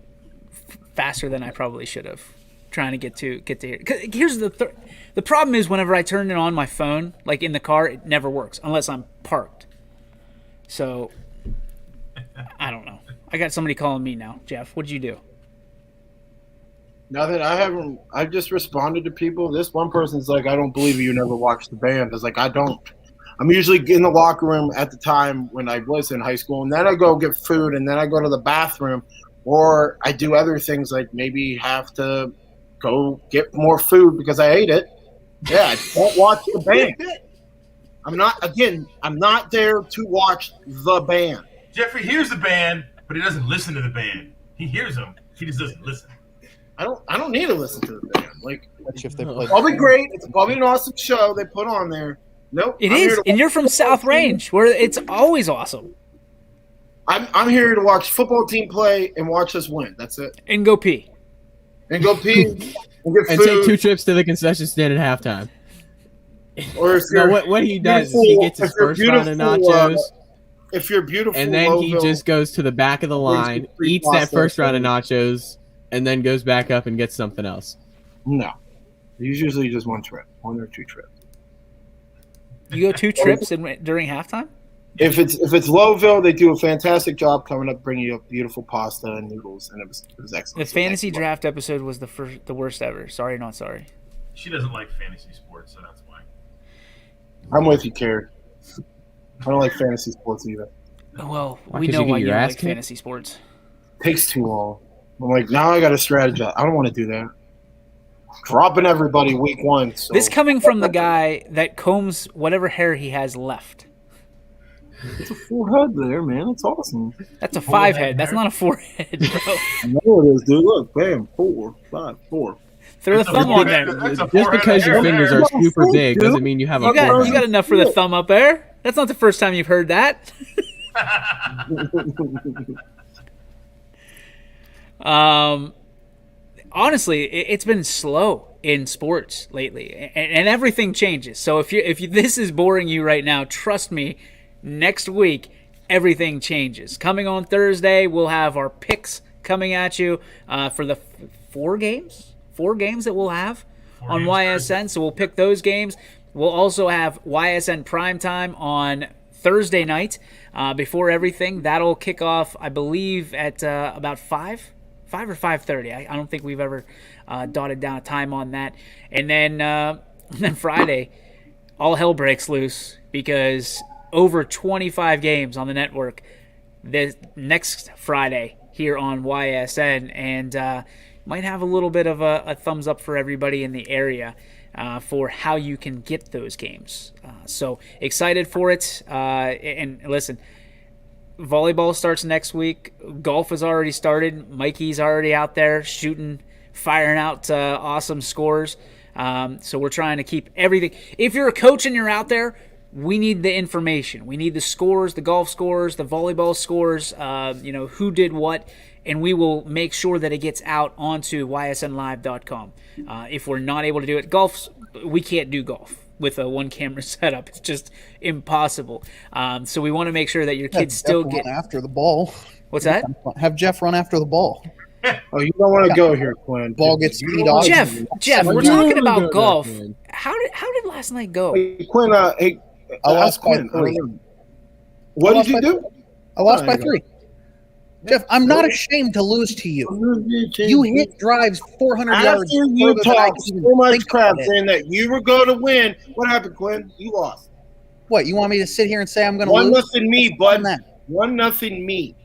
Speaker 4: faster than I probably should have, trying to get to here. 'Cause here's the problem is whenever I turn it on my phone, like in the car, it never works unless I'm parked. So, I don't know. I got somebody calling me now. Jeff, what'd you do?
Speaker 7: Nothing. I just responded to people. This one person's like, I don't believe you never watched the band. I was like, I don't. I'm usually in the locker room at the time when I was in high school, and then I go get food, and then I go to the bathroom, or I do other things like maybe have to go get more food because I ate it. Yeah, I don't watch the band. I'm not there to watch the band.
Speaker 6: Jeffrey hears the band, but he doesn't listen to the band. He hears them, he just doesn't listen.
Speaker 7: I don't need to listen to the band. Like,
Speaker 10: if they
Speaker 7: it's probably great. It's probably an awesome show they put on there. Nope.
Speaker 4: It is, and you're from South Range, where it's always awesome.
Speaker 7: I'm here to watch football team play and watch us win. That's it.
Speaker 4: And go pee.
Speaker 7: And go pee. And get
Speaker 9: And
Speaker 7: food.
Speaker 9: take 2 trips to the concession stand at halftime.
Speaker 7: Or if
Speaker 9: No,
Speaker 7: you're
Speaker 9: what he does is he gets his
Speaker 7: if you're
Speaker 9: first round of
Speaker 7: beautiful,
Speaker 9: nachos,
Speaker 7: if you're beautiful,
Speaker 9: and then he
Speaker 7: Louisville,
Speaker 9: just goes to the back of the line,
Speaker 7: free
Speaker 9: eats that
Speaker 7: pasta.
Speaker 9: first round of nachos, and then goes back up and gets something else.
Speaker 7: No. It's usually just 1 trip, 1 or 2 trips.
Speaker 4: You go 2 trips during halftime?
Speaker 7: If it's Lowville, they do a fantastic job coming up, bringing you up beautiful pasta and noodles, and it was excellent.
Speaker 4: The fantasy draft episode was the worst ever. Sorry, not sorry.
Speaker 6: She doesn't like fantasy sports, so that's why.
Speaker 7: I'm with you, Carrie. I don't like fantasy sports either.
Speaker 4: Well,
Speaker 9: Why,
Speaker 4: we
Speaker 9: 'cause
Speaker 4: know
Speaker 9: you get
Speaker 4: why you
Speaker 9: your
Speaker 4: don't
Speaker 9: ass
Speaker 4: like
Speaker 9: kicked?
Speaker 4: fantasy sports.
Speaker 7: Takes too long. I'm like, now I got to strategize. I don't want to do that. Dropping everybody week 1. So.
Speaker 4: This coming from the guy that combs whatever hair he has left.
Speaker 7: It's a full head there, man. It's awesome.
Speaker 4: That's a 5 head. That's not a 4 head, bro.
Speaker 7: I know it is, dude. Look, bam, 4, 5, 4.
Speaker 4: Throw the thumb on there.
Speaker 9: Just because your fingers are super big doesn't mean you have a
Speaker 4: You got
Speaker 9: forehead.
Speaker 4: enough for the thumb up there. That's not the first time you've heard that. Honestly, it's been slow in sports lately, and everything changes. So if this is boring you right now, trust me, next week everything changes. Coming on Thursday, we'll have our picks coming at you for the 4 games that we'll have on YSN. So we'll pick those games. We'll also have YSN Primetime on Thursday night before everything. That'll kick off, I believe, at about 5 or 5:30. I don't think we've ever dotted down a time on that. And then Friday, all hell breaks loose because over 25 games on the network this next Friday here on YSN, and might have a little bit of a thumbs up for everybody in the area for how you can get those games. So excited for it. And listen, volleyball starts next week. Golf has already started. Mikey's already out there firing out awesome scores. So we're trying to keep everything. If you're a coach and you're out there, we need the information. We need the scores, the golf scores, the volleyball scores, who did what, and we will make sure that it gets out onto ysnlive.com. If we're not able to do it, we can't do golf with a 1-camera setup. It's just impossible. So we want to make sure that your kids still get
Speaker 5: after the ball.
Speaker 4: What's that?
Speaker 5: Have Jeff run after the ball.
Speaker 7: Oh, you don't want to go here, Quinn.
Speaker 5: Ball gets teed off.
Speaker 4: Jeff, we're talking about golf. How did last night go?
Speaker 7: Hey, Quinn,
Speaker 5: I lost by 3.
Speaker 7: What did you do?
Speaker 5: I lost by 3. Jeff, I'm not ashamed to lose to you. You hit drives 400 yards.
Speaker 7: After you
Speaker 5: further than I
Speaker 7: talked
Speaker 5: can
Speaker 7: so
Speaker 5: even
Speaker 7: much
Speaker 5: think
Speaker 7: crap
Speaker 5: about it.
Speaker 7: saying that you were going to win, what happened, Quinn? You lost.
Speaker 5: What, you want me to sit here and say I'm going to lose?
Speaker 7: 1-0 me, bud. 1-0 me.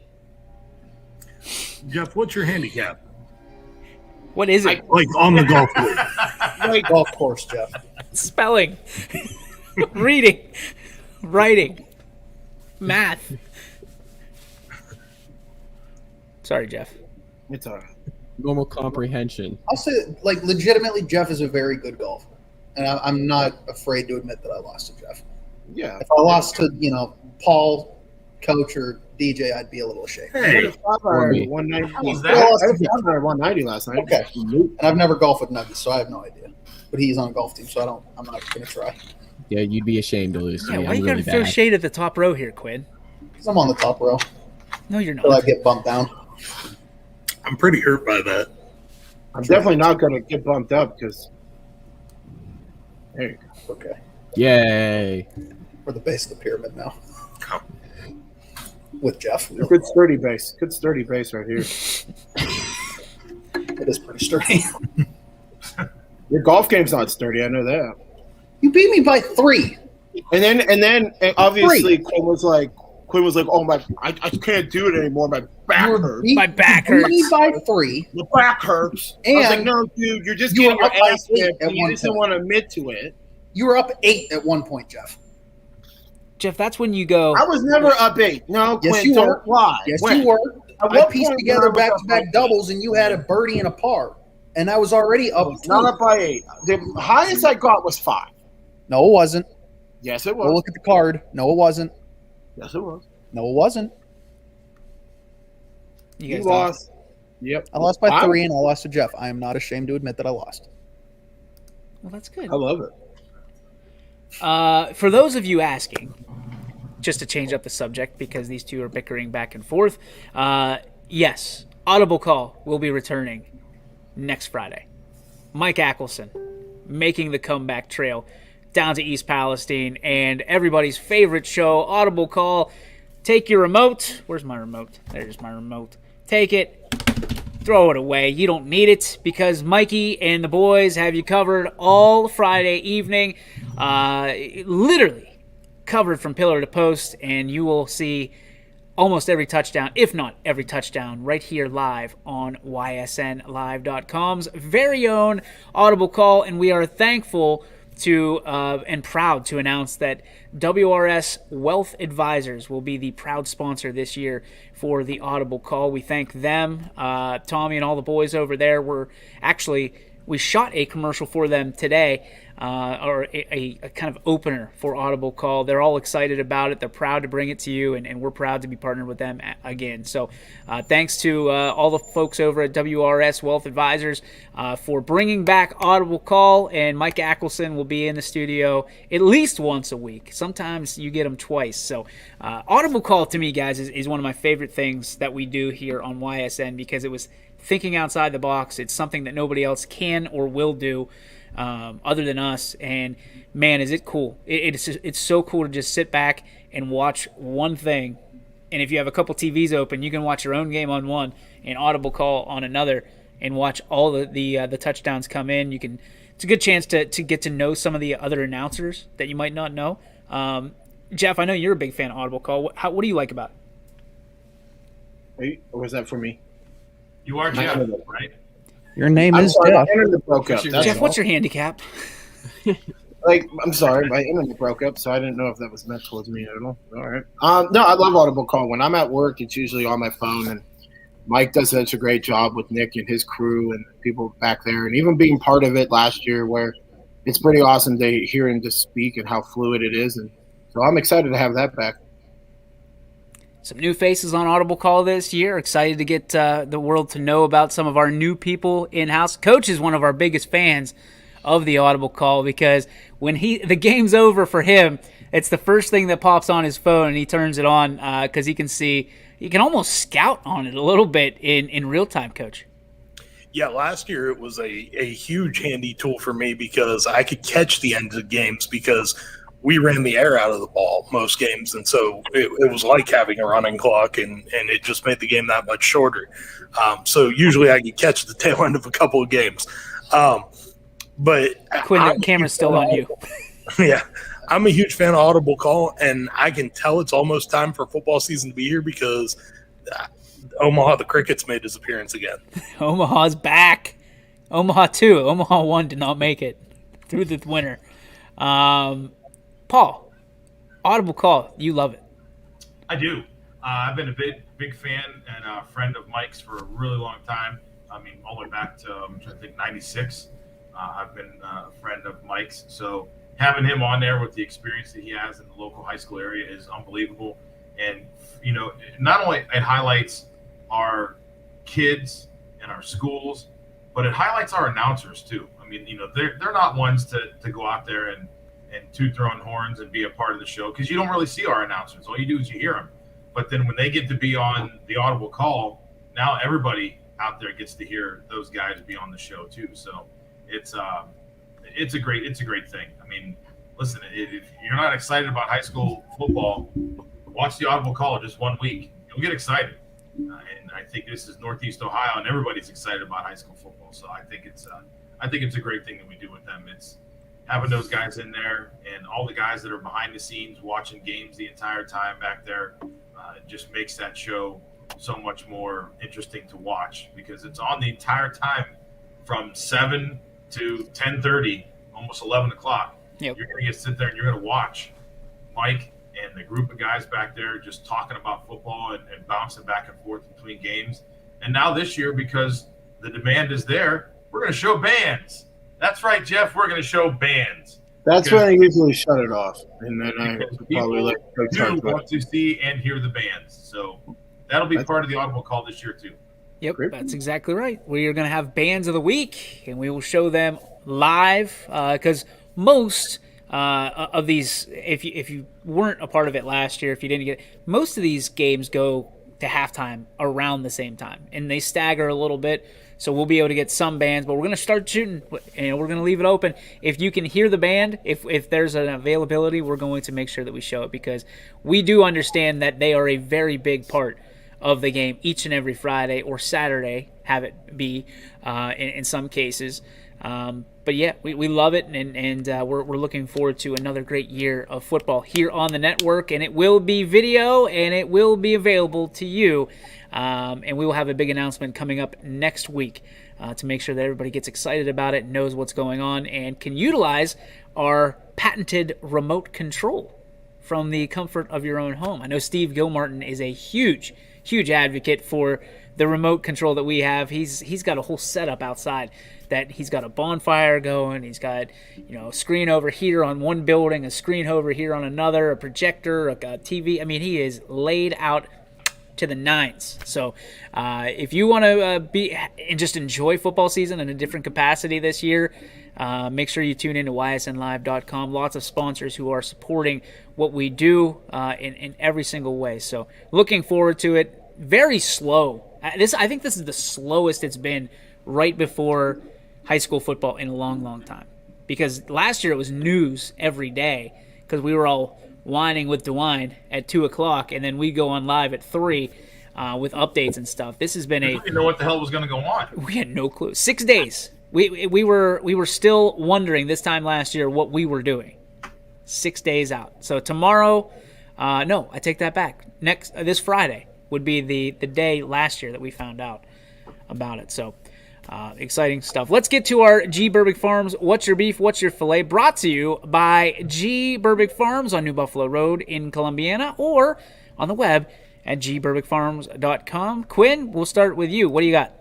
Speaker 8: Jeff, what's your handicap?
Speaker 4: What is it?
Speaker 8: Like on the golf course.
Speaker 5: Like golf course, Jeff.
Speaker 4: Spelling, reading, writing, math. Sorry, Jeff.
Speaker 7: It's all right.
Speaker 9: Normal comprehension.
Speaker 5: I'll say, like, legitimately, Jeff is a very good golfer. And I'm not afraid to admit that I lost to Jeff.
Speaker 7: Yeah.
Speaker 5: If I lost to, Paul, Coach, or DJ, I'd be a little ashamed.
Speaker 7: Hey. 190. I was 190 last night.
Speaker 5: Okay. And I've never golfed with Nuggets, so I have no idea. But he's on a golf team, so I'm not going to try.
Speaker 9: Yeah, you'd be ashamed to lose to
Speaker 4: Yeah,
Speaker 9: me.
Speaker 4: why
Speaker 9: I'm
Speaker 4: you
Speaker 9: really
Speaker 4: gotta throw
Speaker 9: bad.
Speaker 4: shade at the top row here, Quinn?
Speaker 5: Because I'm on the top row.
Speaker 4: No, you're not.
Speaker 5: Until I get bumped down.
Speaker 8: I'm pretty hurt by that.
Speaker 7: I'm definitely not going to get bumped up because. There you go.
Speaker 5: Okay.
Speaker 9: Yay.
Speaker 5: We're the base of the pyramid now. With Jeff.
Speaker 7: Good sturdy base. Good sturdy base right here.
Speaker 5: It is pretty sturdy.
Speaker 7: Your golf game's not sturdy. I know that.
Speaker 5: You beat me by 3.
Speaker 7: And then obviously Quinn was like, oh my, I can't do it anymore. My back hurts.
Speaker 4: My back
Speaker 5: You beat me
Speaker 4: hurts.
Speaker 5: by 3.
Speaker 7: My back hurts. I was like, no, dude, you're just
Speaker 5: you
Speaker 7: getting
Speaker 5: were
Speaker 7: your
Speaker 5: up by
Speaker 7: ass
Speaker 5: 8
Speaker 7: kicked.
Speaker 5: at
Speaker 7: And you
Speaker 5: one
Speaker 7: just didn't
Speaker 5: point.
Speaker 7: want to admit to it.
Speaker 5: You were up 8 at one point, Jeff.
Speaker 4: Jeff, that's when you go.
Speaker 7: I was never up 8. No,
Speaker 5: Yes,
Speaker 7: Quinn,
Speaker 5: you
Speaker 7: don't
Speaker 5: were.
Speaker 7: lie.
Speaker 5: Yes,
Speaker 7: When?
Speaker 5: you were.
Speaker 7: At
Speaker 5: I
Speaker 7: what
Speaker 5: pieced
Speaker 7: point
Speaker 5: together
Speaker 7: when I was up
Speaker 5: back-to-back
Speaker 7: by 8?
Speaker 5: doubles, and you had a birdie and a par. And I was already up 2.
Speaker 7: Not up by 8. The highest I got was 5.
Speaker 5: No, it wasn't.
Speaker 7: Yes, it
Speaker 5: Go
Speaker 7: was.
Speaker 5: look at the card. No, it wasn't.
Speaker 7: Yes, it was.
Speaker 5: No, it wasn't.
Speaker 4: You
Speaker 7: You
Speaker 4: guys
Speaker 7: lost. Yep.
Speaker 5: I lost by 3, and I lost to Jeff. I am not ashamed to admit that I lost.
Speaker 4: Well, that's good.
Speaker 7: I love it.
Speaker 4: For those of you asking, just to change up the subject because these two are bickering back and forth, yes, Audible Call will be returning next Friday. Mike Ackelson making the comeback trail down to East Palestine, and everybody's favorite show, Audible Call. Take your remote. Where's my remote? There's my remote. Take it. Throw it away. You don't need it because Mikey and the boys have you covered all Friday evening. Literally covered from pillar to post, and you will see almost every touchdown, if not every touchdown, right here live on ysnlive.com's very own Audible Call. And we are thankful to and proud to announce that WRS Wealth Advisors will be the proud sponsor this year for the Audible Call. We thank them, Tommy and all the boys over there. We shot a commercial for them today, or a kind of opener for Audible Call. They're all excited about it. They're proud to bring it to you, and we're proud to be partnered with them again. So thanks to all the folks over at WRS Wealth Advisors for bringing back Audible Call, and Mike Ackelson will be in the studio at least once a week. Sometimes you get him twice. So Audible Call, to me, guys, is one of my favorite things that we do here on YSN because it was thinking outside the box. It's something that nobody else can or will do other than us. And man, is it cool. It's so cool to just sit back and watch one thing. And if you have a couple TVs open, you can watch your own game on one and Audible Call on another and watch all the touchdowns come in. It's a good chance to get to know some of the other announcers that you might not know. Jeff, I know you're a big fan of Audible Call. What do you like about
Speaker 7: it? Or was that for me?
Speaker 6: You are Jeff, right?
Speaker 10: Your name
Speaker 7: I'm
Speaker 10: is
Speaker 7: sorry,
Speaker 10: Jeff.
Speaker 7: my internet broke up.
Speaker 4: Jeff, what's your handicap?
Speaker 7: I'm sorry, my internet broke up, so I didn't know if that was meant towards me at all. All right. No, I love Audible Call. When I'm at work, it's usually on my phone, and Mike does such a great job with Nick and his crew and people back there, and even being part of it last year, where it's pretty awesome to hear him just speak and how fluid it is, and so I'm excited to have that back.
Speaker 4: Some new faces on Audible Call this year. Excited to get the world to know about some of our new people in-house. Coach is one of our biggest fans of the Audible Call because when the game's over for him, it's the first thing that pops on his phone, and he turns it on because he can almost scout on it a little bit in real time, Coach.
Speaker 8: Yeah, last year it was a huge handy tool for me because I could catch the end of games because we ran the air out of the ball most games, and so it was like having a running clock, and it just made the game that much shorter. So usually I could catch the tail end of a couple of games. But
Speaker 4: Quinn, the camera's still on you.
Speaker 8: Yeah, I'm a huge fan of Audible Call, and I can tell it's almost time for football season to be here because Omaha the Crickets made his appearance again.
Speaker 4: Omaha's back. Omaha 2. Omaha 1 did not make it through the winter. Paul, Audible Call, you love it.
Speaker 6: I do. I've been a big fan and a friend of Mike's for a really long time. I mean, all the way back to, I'm trying to think, 96. I've been a friend of Mike's. So having him on there with the experience that he has in the local high school area is unbelievable. And, you know, not only it highlights our kids and our schools, but it highlights our announcers too. I mean, you know, they're not ones to go out there and toot their own horns and be a part of the show, because you don't really see our announcers. All you do is you hear them. But then when they get to be on the Audible Call, now everybody out there gets to hear those guys be on the show too. So it's a great thing. I mean, listen, if you're not excited about high school football, watch the Audible Call just 1 week. You'll get excited. And I think this is Northeast Ohio, and everybody's excited about high school football. So I think it's a great thing that we do with them. It's having those guys in there and all the guys that are behind the scenes watching games the entire time back there. It just makes that show so much more interesting to watch, because it's on the entire time from 7 to 10:30, almost 11 o'clock.
Speaker 4: Yep.
Speaker 6: You're going to sit there and you're going to watch Mike and the group of guys back there just talking about football and bouncing back and forth between games. And now this year, because the demand is there, we're going to show bands. That's right, Jeff. We're going to show bands.
Speaker 7: That's when I usually shut it off, and then I probably let Coach
Speaker 6: do
Speaker 7: talk about
Speaker 6: want to see and hear the bands. So that'll be part of the Audible Call this year too.
Speaker 4: Yep, that's exactly right. We are going to have bands of the week, and we will show them live, because most of these, if you weren't a part of it last year, if you didn't get it, most of these games go to halftime around the same time, and they stagger a little bit. So we'll be able to get some bands, but we're going to start shooting, and we're going to leave it open. If you can hear the band, if there's an availability, we're going to make sure that we show it, because we do understand that they are a very big part of the game each and every Friday or Saturday, have it be in some cases. But yeah, we love it, and we're looking forward to another great year of football here on the network, and it will be video, and it will be available to you. And we will have a big announcement coming up next week to make sure that everybody gets excited about it, knows what's going on, and can utilize our patented remote control from the comfort of your own home. I know Steve Gilmartin is a huge advocate for the remote control that we have. He's got a whole setup outside that he's got a bonfire going. He's got, a screen over here on one building, a screen over here on another, a projector, a TV. I mean, he is laid out to the nines. So if you want to be and just enjoy football season in a different capacity this year, make sure you tune in to ysnlive.com. Lots of sponsors who are supporting what we do in every single way. So looking forward to it. Very slow. I think this is the slowest it's been right before high school football in a long time. Because last year it was news every day, because we were all whining with DeWine at 2 o'clock, and then we go on live at 3 with updates and stuff. This has been
Speaker 6: We didn't know what the hell was going to go on.
Speaker 4: We had no clue. 6 days. We were still wondering this time last year what we were doing. 6 days out. So tomorrow, no, I take that back. This Friday would be the day last year that we found out about it. So exciting stuff. Let's get to our G. Burbick Farms What's Your Beef, What's Your Filet, brought to you by G. Burbick Farms on New Buffalo Road in Columbiana, or on the web at gburbickfarms.com. Quinn, we'll start with you. What do you got?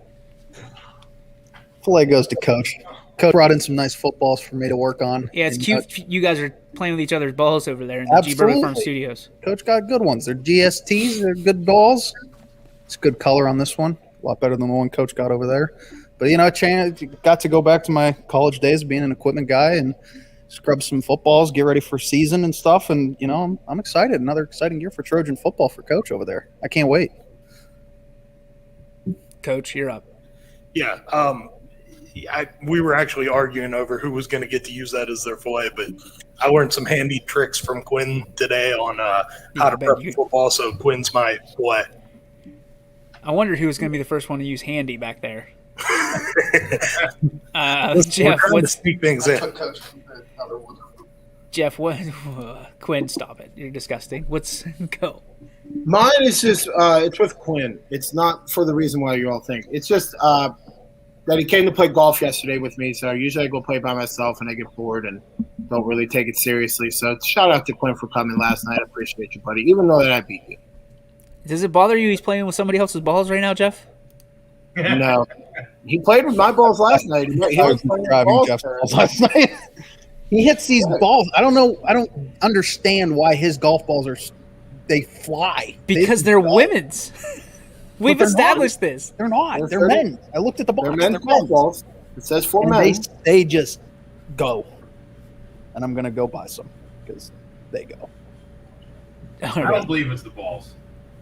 Speaker 5: Filet goes to Coach. Coach brought in some nice footballs for me to work on.
Speaker 4: Yeah, it's cute. You guys are playing with each other's balls over there in the G. Burbick Farms studios.
Speaker 5: Coach got good ones. They're GSTs. They're good balls. It's good color on this one. A lot better than the one Coach got over there. But, got to go back to my college days being an equipment guy and scrub some footballs, get ready for season and stuff. And, I'm excited. Another exciting year for Trojan football for Coach over there. I can't wait.
Speaker 4: Coach, you're up.
Speaker 8: Yeah. we were actually arguing over who was going to get to use that as their fillet, but I learned some handy tricks from Quinn today on how to prep football, so Quinn's my fillet.
Speaker 4: I wondered who was going to be the first one to use handy back there.
Speaker 8: Jeff, let's speak things in.
Speaker 4: Jeff, what? Quinn, stop it! You're disgusting. Let's go.
Speaker 7: Mine is just it's with Quinn. It's not for the reason why you all think. It's just that he came to play golf yesterday with me. So usually I go play by myself and I get bored and don't really take it seriously. So shout out to Quinn for coming last night. I appreciate you, buddy. Even though that I beat you.
Speaker 4: Does it bother you he's playing with somebody else's balls right now, Jeff?
Speaker 7: No. He played with my balls last night. He was
Speaker 5: driving Jeff's balls last night. He hits these balls. I don't know. I don't understand why his golf balls they fly.
Speaker 4: Because they're women's. We've established this.
Speaker 5: They're not. They're men. I looked at the box.
Speaker 7: They're men's golf balls. It says for men.
Speaker 5: They just go. And I'm going to go buy some because they go.
Speaker 6: I don't believe it's the balls.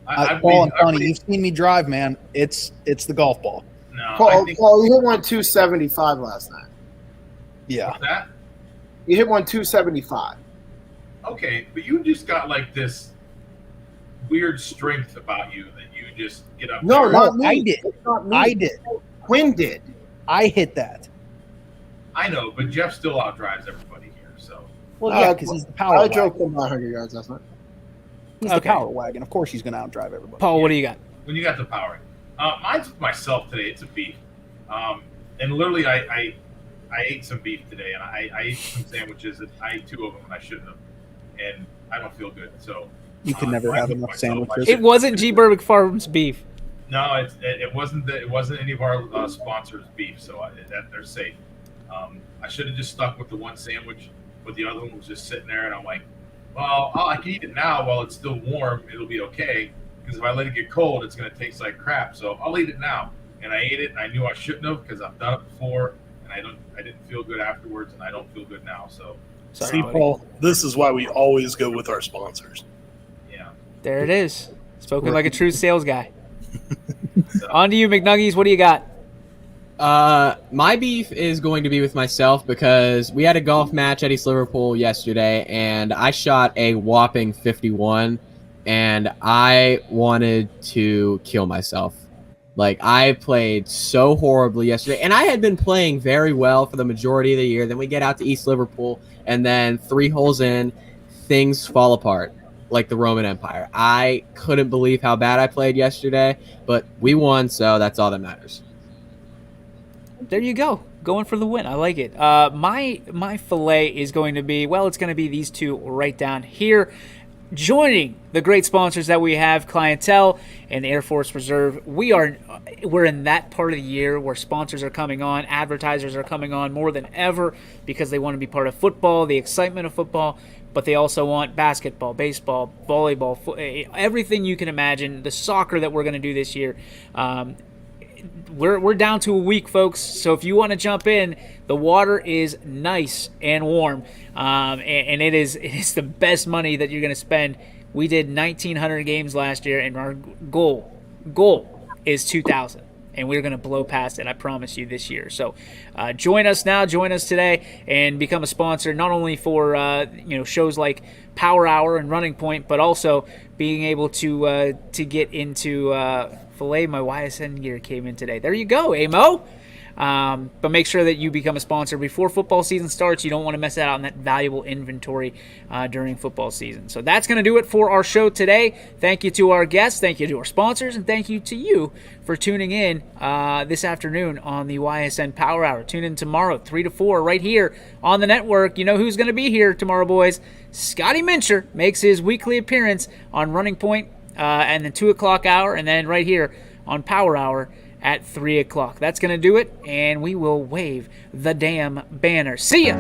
Speaker 5: Paul and Tony, you've seen me drive, man. It's the golf ball.
Speaker 6: No,
Speaker 7: Paul, you hit one 275 last night.
Speaker 5: Yeah.
Speaker 6: What's that?
Speaker 7: You hit one 275.
Speaker 6: Okay, but you just got like this weird strength about you that you just get up.
Speaker 7: No,
Speaker 6: there.
Speaker 7: not me.
Speaker 5: I did.
Speaker 7: Not me.
Speaker 5: I did.
Speaker 7: Quinn did.
Speaker 5: I hit that.
Speaker 6: I know, but Jeff still outdrives everybody here. So.
Speaker 5: Well, yeah, because he's the power
Speaker 7: I drove
Speaker 5: wagon.
Speaker 7: him 100 yards last night.
Speaker 5: He's the power wagon. Of course he's going to outdrive everybody.
Speaker 4: Paul, what do you got?
Speaker 6: When you got the power, mine's with myself today. It's a beef, and literally I ate some beef today, and I ate some sandwiches. And I ate 2 of them, and I shouldn't have, and I don't feel good. So
Speaker 5: you can never have enough sandwiches.
Speaker 4: It wasn't G. Burbick Farms beef.
Speaker 6: No, it wasn't. It wasn't any of our sponsors' beef, so that they're safe. I should have just stuck with the one sandwich, but the other one was just sitting there, and I'm like, well, I can eat it now while it's still warm. It'll be okay. Because if I let it get cold, it's going to taste like crap. So I'll eat it now. And I ate it, and I knew I shouldn't have because I've done it before, and I didn't feel good afterwards, and I don't feel good now. So,
Speaker 8: see, Paul, this is why we always go with our sponsors.
Speaker 6: Yeah.
Speaker 4: There it is. Spoken like a true sales guy. On to you, McNuggies. What do you got?
Speaker 9: My beef is going to be with myself because we had a golf match at East Liverpool yesterday, and I shot a whopping 51. And I wanted to kill myself. Like, I played so horribly yesterday. And I had been playing very well for the majority of the year. Then we get out to East Liverpool, and then 3 holes in, things fall apart like the Roman Empire. I couldn't believe how bad I played yesterday, but we won, so that's all that matters.
Speaker 4: There you go. Going for the win. I like it. My fillet is going to be, well, it's going to be these two right down here. Joining the great sponsors that we have, Clientele and Air Force Reserve. We're in that part of the year where sponsors are coming on, advertisers are coming on more than ever because they want to be part of football, the excitement of football, but they also want basketball, baseball, volleyball, everything you can imagine, the soccer that we're going to do this year. We're down to a week, folks, so if you want to jump in, the water is nice and warm, and it is the best money that you're going to spend. We did 1,900 games last year, and our goal is 2,000, and we're going to blow past it, I promise you, this year. So join us now, join us today, and become a sponsor, not only for shows like Power Hour and Running Point, but also being able to get into Filet. My YSN gear came in today. There you go, Amo. But make sure that you become a sponsor before football season starts. You don't want to miss out on that valuable inventory during football season. So that's going to do it for our show today. Thank you to our guests. Thank you to our sponsors. And thank you to you for tuning in this afternoon on the YSN Power Hour. Tune in tomorrow, 3 to 4, right here on the network. You know who's going to be here tomorrow, boys. Scotty Mincher makes his weekly appearance on Running Point and the 2 o'clock hour, and then right here on Power Hour at 3 o'clock. That's going to do it, and we will wave the damn banner. See ya!